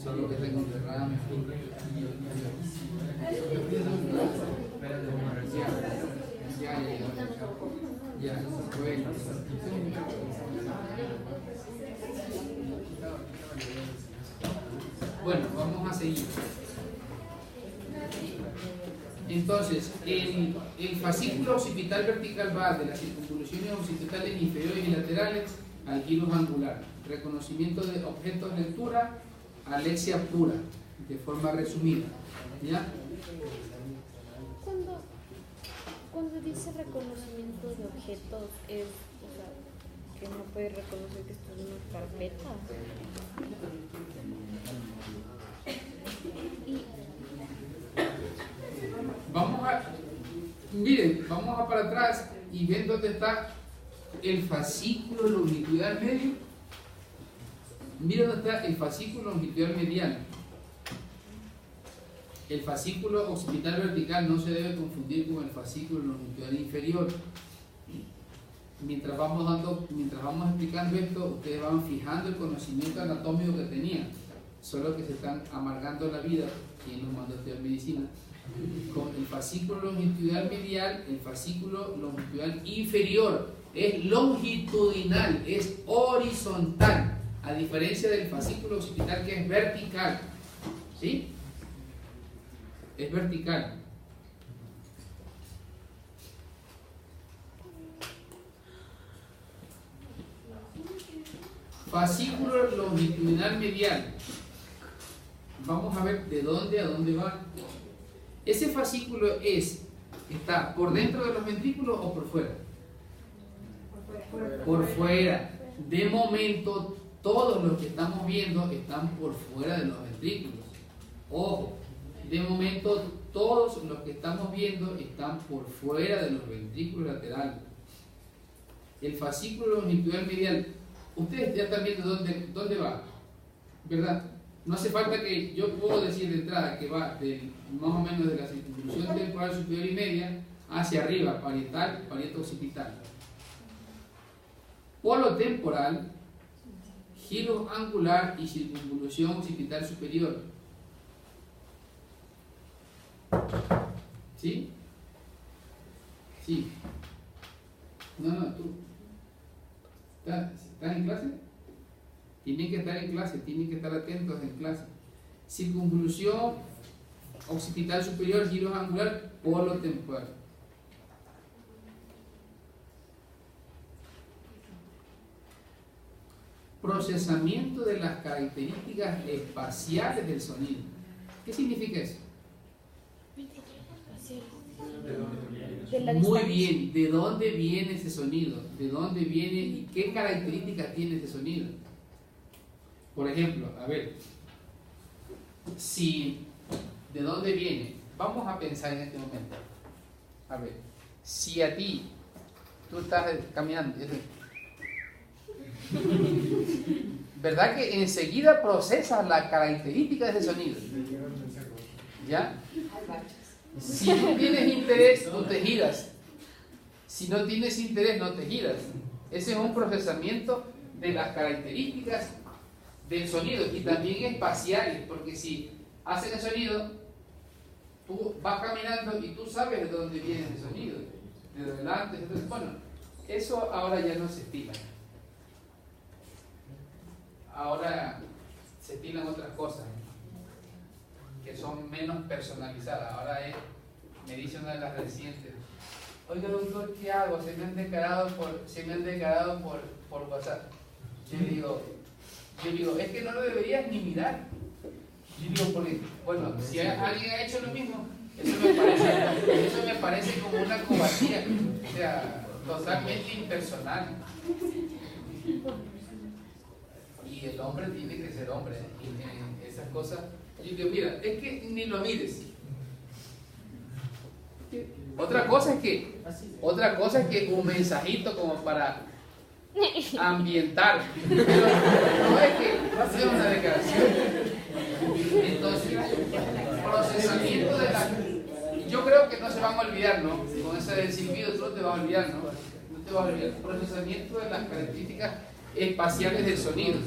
A: solo que tengo un derrame ya bueno. Bueno, vamos a seguir. Entonces, el fascículo occipital vertical va de las circunvoluciones occipitales inferiores y laterales al giro angular. Reconocimiento de objetos de lectura, alexia pura, de forma resumida. ¿Ya?
B: Cuando dice reconocimiento de objetos, es, o sea, que no puede reconocer que esto es una carpeta.
A: Vamos a para atrás y ven dónde está el fascículo longitudinal medio. Mira dónde está el fascículo longitudinal medial. El fascículo occipital vertical no se debe confundir con el fascículo longitudinal inferior. Mientras vamos explicando esto, ustedes van fijando el conocimiento anatómico que tenían, solo que se están amargando la vida, quien nos mandó a estudiar medicina, con el fascículo longitudinal medial. El fascículo longitudinal inferior es longitudinal, es horizontal, a diferencia del fascículo occipital que es vertical. ¿Sí? Es vertical. Fascículo longitudinal medial. Vamos a ver de dónde a dónde va. Ese fascículo está por dentro de los ventrículos o por fuera. Por fuera. De momento, todos los que estamos viendo están por fuera de los ventrículos. Ojo, de momento todos los que estamos viendo están por fuera de los ventrículos laterales. El fascículo longitudinal medial, ustedes ya están viendo dónde va, ¿verdad? No hace falta que yo puedo decir de entrada que va más o menos de la circunvolución temporal superior y media hacia arriba, parietal, parieto occipital. Polo temporal, giro angular y circunvolución occipital superior. ¿Sí? Sí. No, tú. ¿Estás en clase? Tienen que estar en clase, tienen que estar atentos en clase. Circunvolución occipital superior, giro angular, polo temporal. Procesamiento de las características espaciales del sonido. ¿Qué significa eso? Muy bien, ¿de dónde viene ese sonido? ¿De dónde viene y qué características tiene ese sonido? Por ejemplo, a ver, ¿de dónde viene? Vamos a pensar en este momento. A ver, si a ti, tú estás caminando, ¿verdad que enseguida procesas la característica de ese sonido? ¿Ya? Si tú tienes interés, no te giras. Si no tienes interés, no te giras. Ese es un procesamiento de las características del sonido y también espaciales, porque si hacen el sonido, tú vas caminando y tú sabes de dónde viene el sonido, de delante, etc. Bueno, eso ahora ya no se estila. Ahora se estilan otras cosas que son menos personalizadas. Ahora me dice una de las recientes: oiga doctor, ¿qué hago? Se me han declarado por WhatsApp. Yo digo, es que no lo deberías ni mirar. Yo digo, porque, bueno, si alguien ha hecho lo mismo, eso me parece como una cobardía, o sea, totalmente impersonal. Y el hombre tiene que ser hombre, y esas cosas. Yo digo, mira, es que ni lo mires. Otra cosa es que un mensajito como para ambientar, pero no es una declaración. Entonces, procesamiento de la... Yo creo que no se van a olvidar, ¿no? Con ese del silbido tú no te vas a olvidar, ¿no? No te vas a olvidar. Procesamiento de las características espaciales del sonido.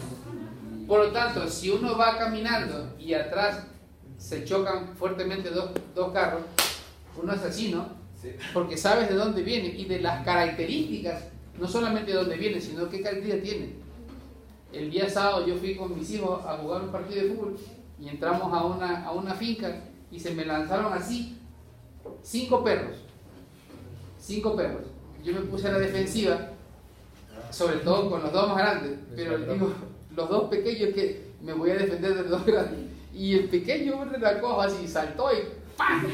A: Por lo tanto, si uno va caminando y atrás se chocan fuertemente dos carros, uno es así, ¿no? Porque sabes de dónde viene y de las características, no solamente de dónde viene, sino qué características tiene. El día sábado yo fui con mis hijos a jugar un partido de fútbol y entramos a una finca y se me lanzaron así 5 perros. 5 perros. Yo me puse a la defensiva, sobre todo con los 2 más grandes, pero digo, los 2 pequeños que me voy a defender de los 2 grandes. Y el pequeño de la coja así saltó y ¡pam!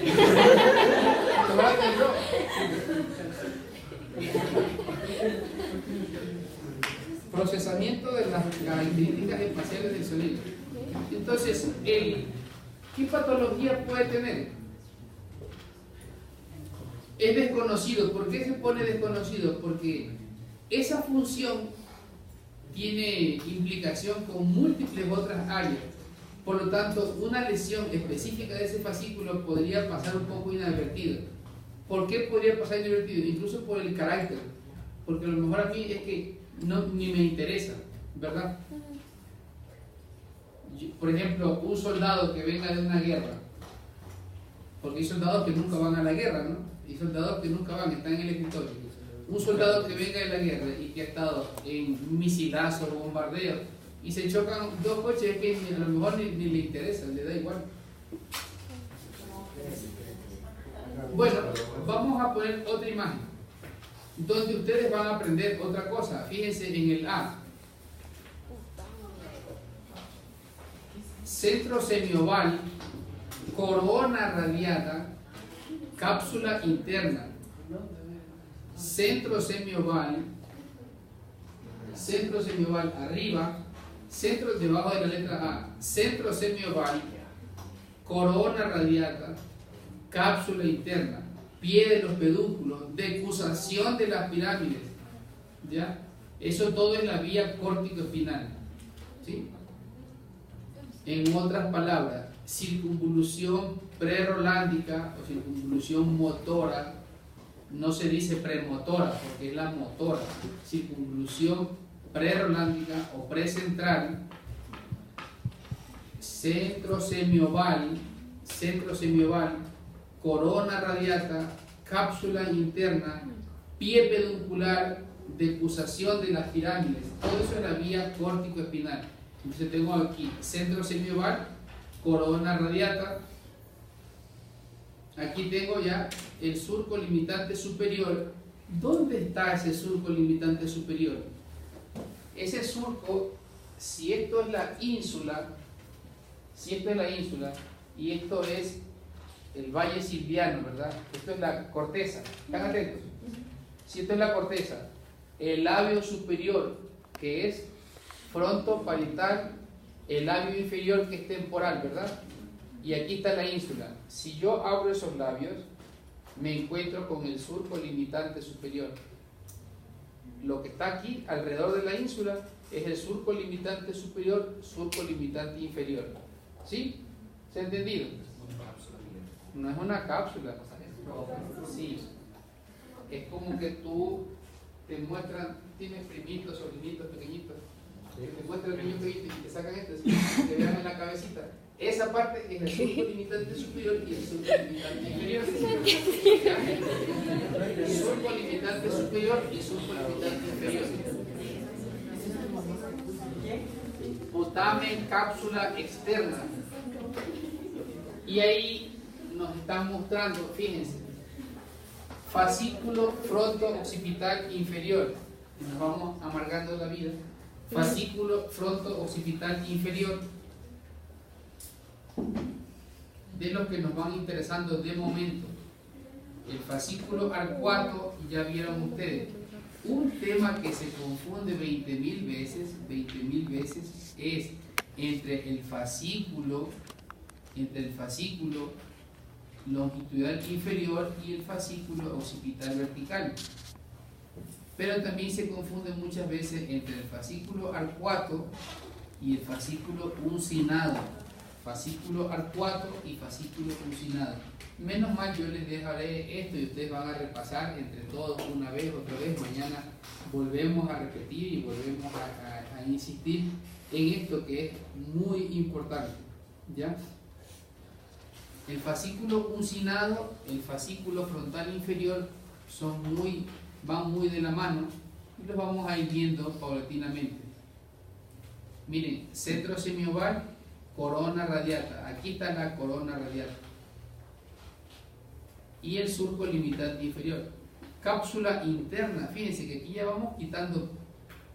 A: Procesamiento de las características espaciales del sonido. Entonces, ¿qué patología puede tener? Es desconocido. ¿Por qué se pone desconocido? Porque esa función tiene implicación con múltiples otras áreas. Por lo tanto, una lesión específica de ese fascículo podría pasar un poco inadvertido. ¿Por qué podría pasar inadvertido? Incluso por el carácter. Porque a lo mejor a mí es que ni me interesa, ¿verdad? Por ejemplo, un soldado que venga de una guerra, porque hay soldados que nunca van a la guerra, ¿no? Hay soldados que nunca van, están en el escritorio. Un soldado que venga de la guerra y que ha estado en misilazos, bombardeos, y se chocan 2 coches que a lo mejor ni le interesan, le da igual. Bueno, vamos a poner otra imagen, donde ustedes van a aprender otra cosa. Fíjense en el A. Centro semioval, corona radiata, cápsula interna. Centro semioval arriba, centro debajo de la letra A, centro semioval, corona radiata, cápsula interna, pie de los pedúnculos, decusación de las pirámides, ¿ya? Eso todo es la vía córtico-espinal, ¿sí? En otras palabras, circunvolución prerolándica o circunvolución motora, no se dice premotora porque es la motora, circunvolución prerolándica o precentral, centro semioval, corona radiata, cápsula interna, pie peduncular, decusación de las pirámides. Todo eso es la vía córtico-espinal. Entonces tengo aquí centro semioval, corona radiata. Aquí tengo ya el surco limitante superior. ¿Dónde está ese surco limitante superior? Ese surco, si esto es la ínsula, y esto es el valle silviano, ¿verdad? Esto es la corteza. ¿Están atentos? Si esto es la corteza, el labio superior, que es frontoparietal, el labio inferior, que es temporal, ¿verdad? Y aquí está la ínsula. Si yo abro esos labios, me encuentro con el surco limitante superior. Lo que está aquí alrededor de la ínsula es el surco limitante superior, surco limitante inferior. ¿Sí? ¿Se ha entendido? No es una cápsula. Sí. Es como que tú te muestran, tienes primitos, sobrinitos pequeñitos, te muestran el niño pequeñito y te sacan esto, te vean en la cabecita. Esa parte es el surco limitante superior y el surco limitante inferior. El surco limitante superior y surco limitante inferior. Putamen, cápsula externa. Y ahí nos están mostrando, fíjense, fascículo fronto-occipital inferior. Nos vamos amargando la vida. Fascículo fronto-occipital inferior. De los que nos van interesando de momento. El fascículo arcuato, ya vieron ustedes. Un tema que se confunde 20.000 veces, es entre el fascículo longitudinal inferior y el fascículo occipital vertical. Pero también se confunde muchas veces entre el fascículo arcuato y el fascículo uncinado. fascículo arcuato y fascículo uncinado. Menos mal yo les dejaré esto y ustedes van a repasar entre todos una vez, otra vez. Mañana volvemos a repetir y volvemos a insistir en esto que es muy importante, ¿ya? El fascículo uncinado, el fascículo frontal inferior van muy de la mano y los vamos a ir viendo paulatinamente. Miren, centro semioval, corona radiata. Aquí está la corona radiata. Y el surco limitante inferior. Cápsula interna. Fíjense que aquí ya vamos quitando.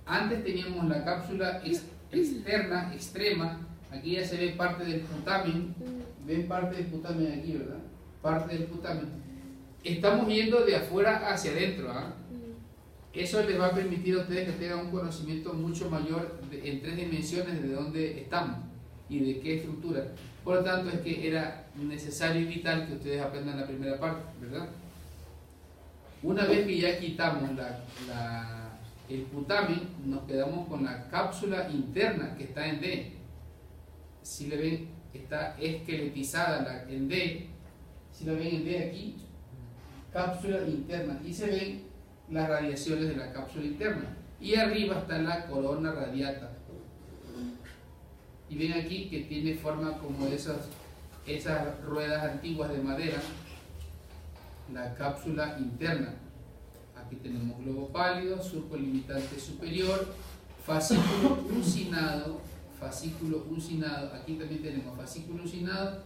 A: Antes teníamos la cápsula externa, extrema. Aquí ya se ve parte del putamen. Ven parte del putamen aquí, ¿verdad? Parte del putamen. Estamos yendo de afuera hacia adentro, ¿ah? Eso les va a permitir a ustedes que tengan un conocimiento mucho mayor en 3 dimensiones de dónde estamos y de qué estructura. Por lo tanto, es que era necesario y vital que ustedes aprendan la primera parte, ¿verdad? Una vez que ya quitamos el putamen, nos quedamos con la cápsula interna que está en D. Si le ven, está esqueletizada en D. Si la ven en D aquí, cápsula interna. Y se ven las radiaciones de la cápsula interna. Y arriba está la corona radiata. Y ven aquí que tiene forma como esas ruedas antiguas de madera. La cápsula interna. Aquí tenemos globo pálido, surco limitante superior, fascículo uncinado. Aquí también tenemos fascículo uncinado,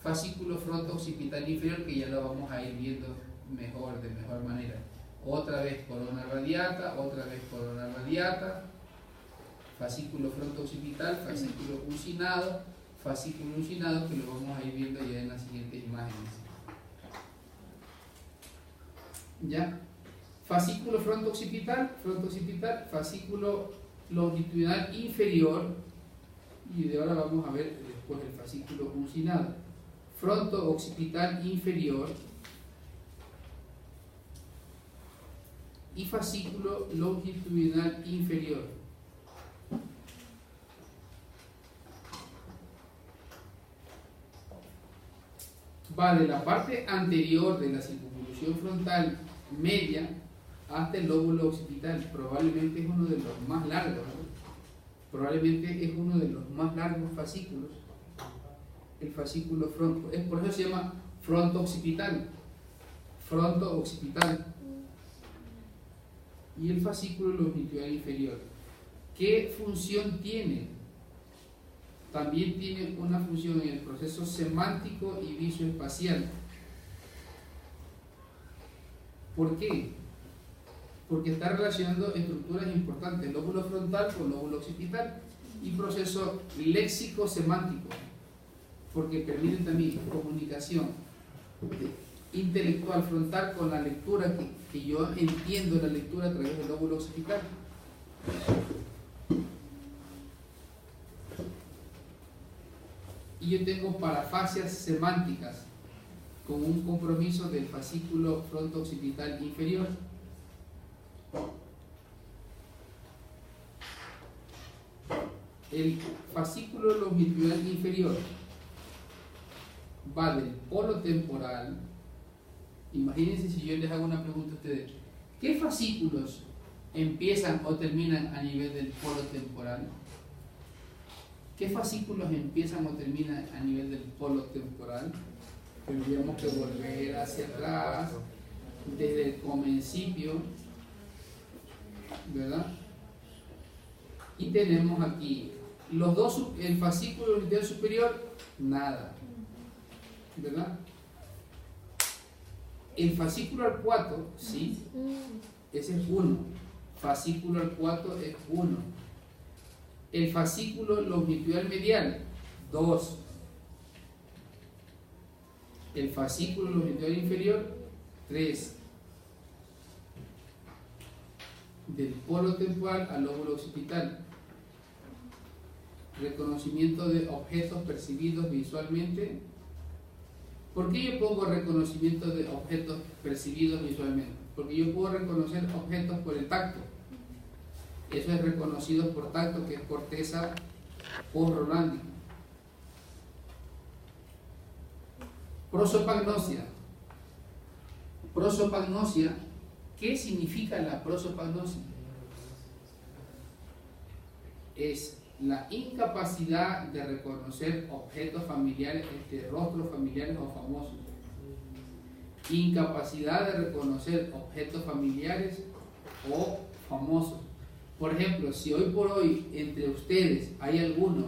A: fascículo fronto-occipital inferior, que ya lo vamos a ir viendo de mejor manera. Otra vez corona radiata, fascículo fronto-occipital, fascículo uncinado, que lo vamos a ir viendo ya en las siguientes imágenes. ¿Ya? Fascículo fronto-occipital, fascículo longitudinal inferior, y de ahora vamos a ver después el fascículo uncinado. Fronto-occipital inferior y fascículo longitudinal inferior. Va de la parte anterior de la circunvolución frontal media hasta el lóbulo occipital. Probablemente es uno de los más largos, ¿no? Probablemente es uno de los más largos fascículos, el fascículo fronto. Por eso se llama fronto occipital. Y el fascículo longitudinal inferior. ¿Qué función tiene? También tiene una función en el proceso semántico y visoespacial. ¿Por qué? Porque está relacionando estructuras importantes, lóbulo frontal con lóbulo occipital, y proceso léxico-semántico, porque permiten también comunicación intelectual frontal con la lectura, que yo entiendo la lectura a través del lóbulo occipital. Y yo tengo parafasias semánticas con un compromiso del fascículo fronto-occipital inferior. El fascículo longitudinal inferior va del polo temporal. Imagínense si yo les hago una pregunta a ustedes: ¿qué fascículos empiezan o terminan a nivel del polo temporal? ¿Qué fascículos empiezan o terminan a nivel del polo temporal? Tendríamos que volver hacia atrás desde el comencipio, ¿verdad? Y tenemos aquí los dos, el fascículo longitudinal superior, nada, ¿verdad? El fascículo arcuato, sí, ese es 1. Fascículo arcuato es 1. El fascículo longitudinal medial, 2. El fascículo longitudinal inferior, 3. Del polo temporal al lóbulo occipital. Reconocimiento de objetos percibidos visualmente. ¿Por qué yo pongo reconocimiento de objetos percibidos visualmente? Porque yo puedo reconocer objetos por el tacto. Eso es reconocido por tacto, que es corteza post-rolándica. Prosopagnosia. Prosopagnosia. ¿Qué significa la prosopagnosia? Es la incapacidad de reconocer objetos familiares, rostros familiares o famosos. Incapacidad de reconocer objetos familiares o famosos. Por ejemplo, si hoy por hoy entre ustedes hay alguno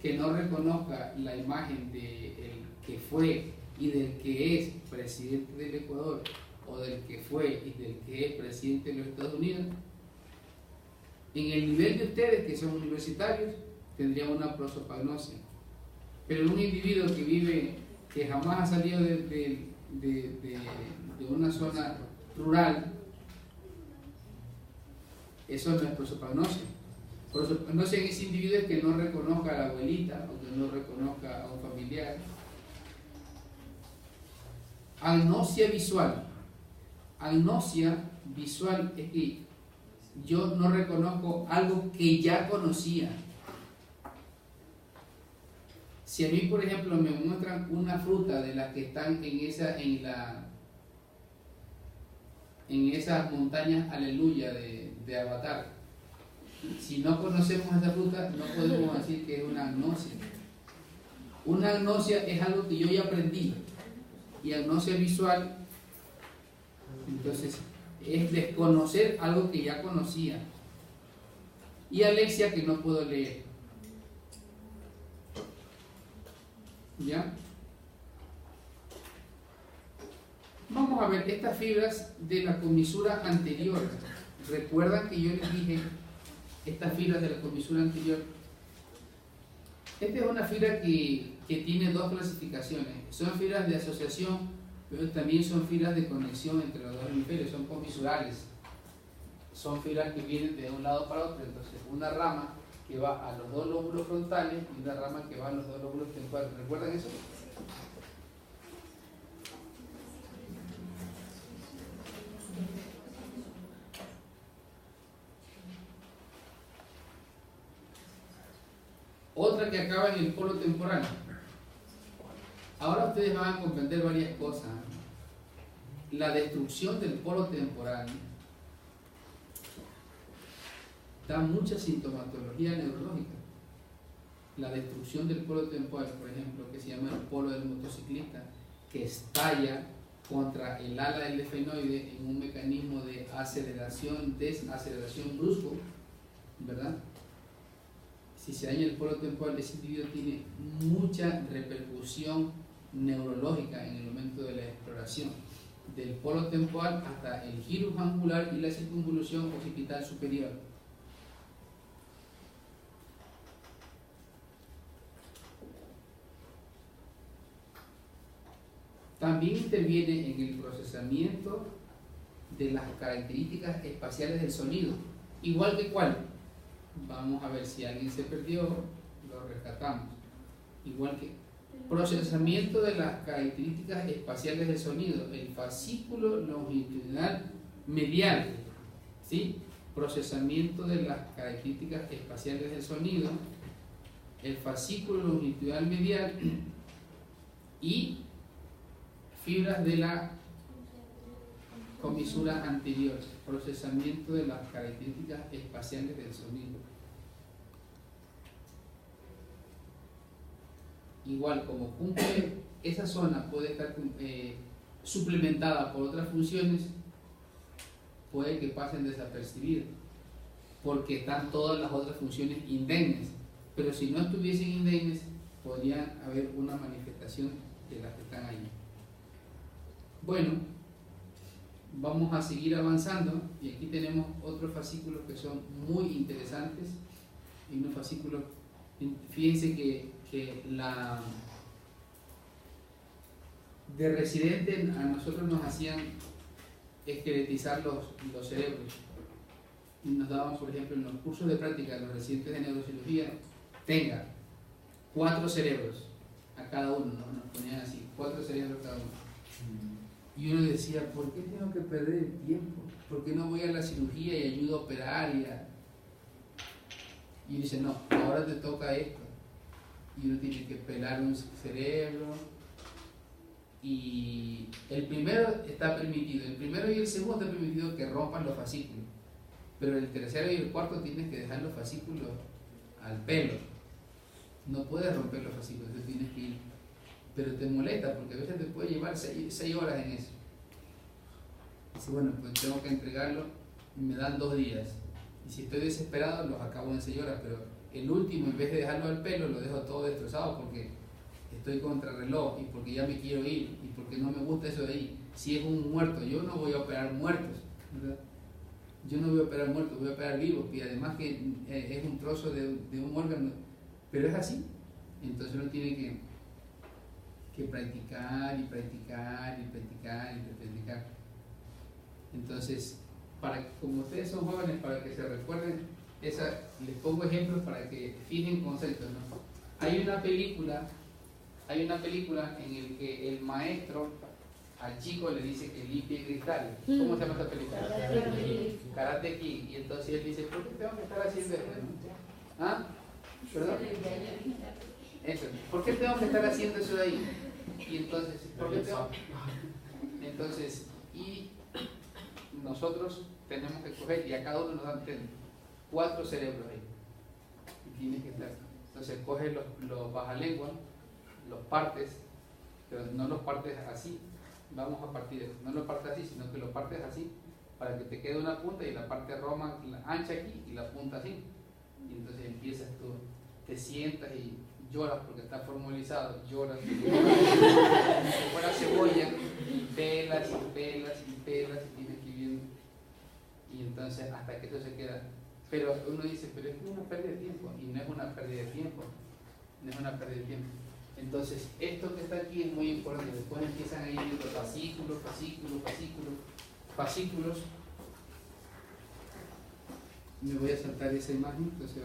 A: que no reconozca la imagen del que fue y del que es presidente del Ecuador, o del que fue y del que es presidente de los Estados Unidos, en el nivel de ustedes que son universitarios tendrían una prosopagnosia. Pero un individuo que vive, que jamás ha salido de una zona rural, eso no es prosopagnosia. Prosopagnosia en ese individuo es que no reconozca a la abuelita o que no reconozca a un familiar. Agnosia visual. Agnosia visual es que yo no reconozco algo que ya conocía. Si a mí, por ejemplo, me muestran una fruta de las que están en esas montañas aleluya de Avatar, si no conocemos esa fruta, no podemos decir que es una agnosia. Una agnosia es algo que yo ya aprendí, y agnosia visual, entonces, es desconocer algo que ya conocía. Y alexia, que no puedo leer. ¿Ya? Vamos a ver estas fibras de la comisura anterior. ¿Recuerdan que yo les dije estas fibras de la comisura anterior? Esta es una fibra que tiene dos clasificaciones. Son fibras de asociación, pero también son fibras de conexión entre los dos hemisferios, son comisurales. Son fibras que vienen de un lado para otro, entonces una rama que va a los dos lóbulos frontales y una rama que va a los dos lóbulos temporales. ¿Recuerdan eso? Otra que acaba en el polo temporal. Ahora ustedes van a comprender varias cosas. La destrucción del polo temporal da mucha sintomatología neurológica. La destrucción del polo temporal, por ejemplo, que se llama el polo del motociclista, que estalla contra el ala del efenoide en un mecanismo de aceleración, desaceleración brusco, ¿verdad? Si se daña el polo temporal, ese individuo tiene mucha repercusión neurológica en el momento de la exploración del polo temporal hasta el giro angular y la circunvolución occipital superior. También interviene en el procesamiento de las características espaciales del sonido. Igual que cuál. Vamos a ver, si alguien se perdió, lo rescatamos. Igual que procesamiento de las características espaciales del sonido, el fascículo longitudinal medial, ¿sí? Procesamiento de las características espaciales del sonido, el fascículo longitudinal medial y fibras de la comisura anterior, procesamiento de las características espaciales del sonido. Igual, como cumple esa zona, puede estar suplementada por otras funciones, puede que pasen desapercibidas, porque están todas las otras funciones indemnes, pero si no estuviesen indemnes, podría haber una manifestación de las que están ahí. Bueno, vamos a seguir avanzando y aquí tenemos otros fascículos que son muy interesantes. Y unos fascículos, fíjense que de residente a nosotros nos hacían esqueletizar los cerebros y nos daban, por ejemplo, en los cursos de práctica de los residentes de neurocirugía, tenga 4 cerebros a cada uno, ¿no? Nos ponían así, 4 cerebros cada uno. Y uno decía, ¿por qué tengo que perder el tiempo? ¿Por qué no voy a la cirugía y ayudo a operar? Y dice, no, ahora te toca esto. Y uno tiene que pelar un cerebro Y el primero está permitido, el primero y el segundo está permitido que rompan los fascículos, pero el tercero y el cuarto tienes que dejar los fascículos al pelo. No puedes romper los fascículos, tú tienes que ir. Pero te molesta porque a veces te puede llevar 6 horas en eso. Dice, bueno, pues tengo que entregarlo y me dan 2 días. Y si estoy desesperado, los acabo en 6 horas, pero el último, en vez de dejarlo al pelo, lo dejo todo destrozado porque estoy contra reloj y porque ya me quiero ir y porque no me gusta eso de ahí. Si es un muerto, yo no voy a operar muertos, ¿verdad? Yo no voy a operar muertos, voy a operar vivos, y además que es un trozo de un órgano, pero es así. Entonces uno tiene que practicar y practicar y practicar y practicar. Entonces, como ustedes son jóvenes, para que se recuerden, les pongo ejemplos para que fijen conceptos, ¿no? Hay una película en la que el maestro al chico le dice que limpie cristales. ¿Cómo se llama esta película? Karate Kid. Y entonces él dice, ¿por qué tengo que estar haciendo esto? ¿Ah? ¿Perdón? Eso. ¿Por qué tengo que estar haciendo eso de ahí? Y entonces, ¿por qué tengo? Entonces, y nosotros tenemos que coger, y a cada uno nos dan 4 cerebros ahí. Y tienes que estar. Entonces, coges los bajalenguas, los partes, pero no los partes así. Vamos a partir de eso. No lo partes así, sino que lo partes así, para que te quede una punta y la parte roma, la ancha aquí y la punta así. Y entonces empiezas tú, te sientas y lloras porque está formalizado, lloras como si fuera cebolla, y pelas y pelas y pelas y tienes que ir viendo. Y entonces hasta que eso se queda. Pero uno dice, pero es una pérdida de tiempo, y no es una pérdida de tiempo, no es una pérdida de tiempo. Entonces, esto que está aquí es muy importante. Después empiezan a ir viendo fascículos, fascículos, fascículos, fascículos. Me voy a saltar esa imagen, entonces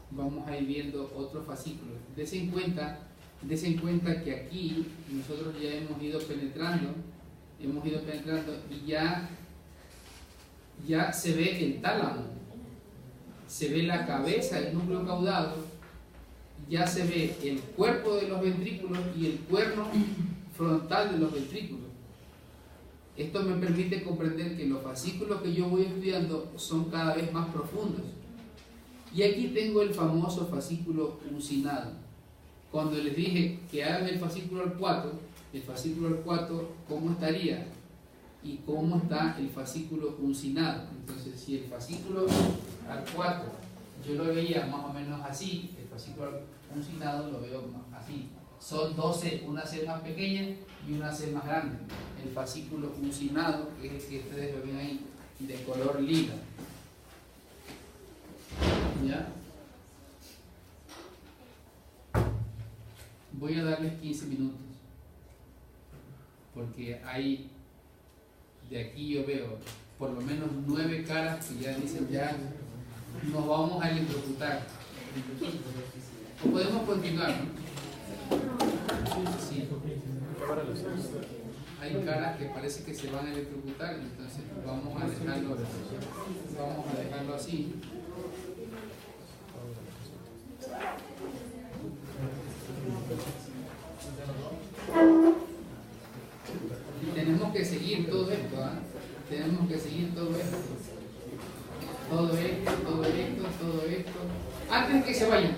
A: vamos a ir viendo otros fascículos. Des en cuenta que aquí nosotros ya hemos ido penetrando y ya se ve el tálamo, se ve la cabeza, el núcleo caudado, ya se ve el cuerpo de los ventrículos y el cuerno frontal de los ventrículos. Esto me permite comprender que los fascículos que yo voy estudiando son cada vez más profundos. Y aquí tengo el famoso fascículo uncinado. Cuando les dije que hagan el fascículo arcuato, ¿cómo estaría? Y cómo está el fascículo uncinado. Entonces, si el fascículo arcuato yo lo veía más o menos así, el fascículo uncinado lo veo así. Son 12, una C más pequeña y una C más grande. El fascículo uncinado, que es el que ustedes lo ven ahí, de color lila. ¿Ya? Voy a darles 15 minutos, porque hay, de aquí yo veo por lo menos 9 caras que ya dicen, ya nos vamos a electrocutar. ¿O podemos continuar? Sí. Hay caras que parece que se van a electrocutar, entonces vamos a dejarlo así. Y tenemos que seguir todo esto, ¿eh? Tenemos que seguir todo esto. Todo esto. Antes de que se vayan,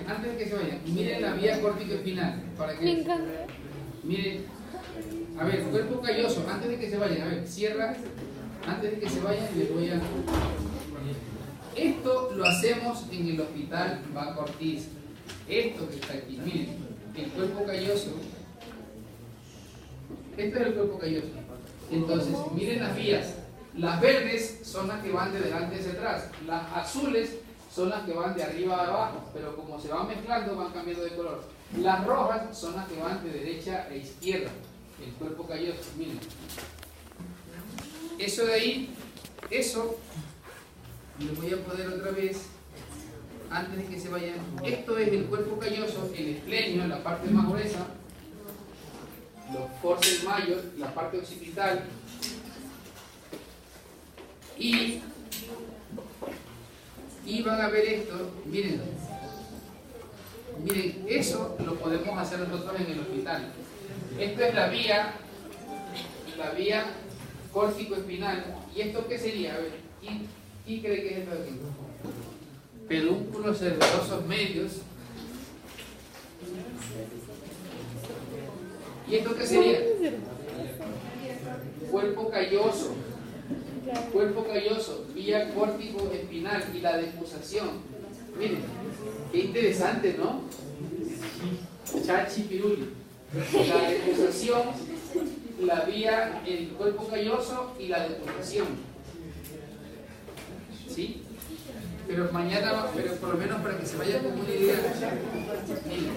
A: miren la vía córtico-espinal.
B: Me encanta.
A: Miren, a ver, cuerpo calloso, antes de que se vayan, a ver, cierra, antes de que se vayan les voy a... Esto lo hacemos en el hospital Banco Ortiz. Esto que está aquí, miren, el cuerpo calloso. Esto es el cuerpo calloso. Entonces, miren las vías. Las verdes son las que van de delante hacia atrás. Las azules son las que van de arriba a abajo, pero como se van mezclando van cambiando de color. Las rojas son las que van de derecha a izquierda. El cuerpo calloso, miren. Eso de ahí, eso, lo voy a poner otra vez, antes de que se vayan. Esto es el cuerpo calloso, el esplenio, la parte más gruesa, los forceps mayores, la parte occipital, y van a ver esto, miren, eso lo podemos hacer nosotros en el hospital. Esto es la vía córtico-espinal. ¿Y esto qué sería? A ver, ¿quién cree que es esto de aquí? Pedúnculos cerebrosos medios. ¿Y esto qué sería? Cuerpo calloso. Cuerpo calloso, vía córtico-espinal y la defusación. Miren, qué interesante, ¿no? Chachi piruli. La defusación, la vía, el cuerpo calloso y la defusación. ¿Sí? Pero mañana, pero por lo menos para que se vaya con una idea. Miren.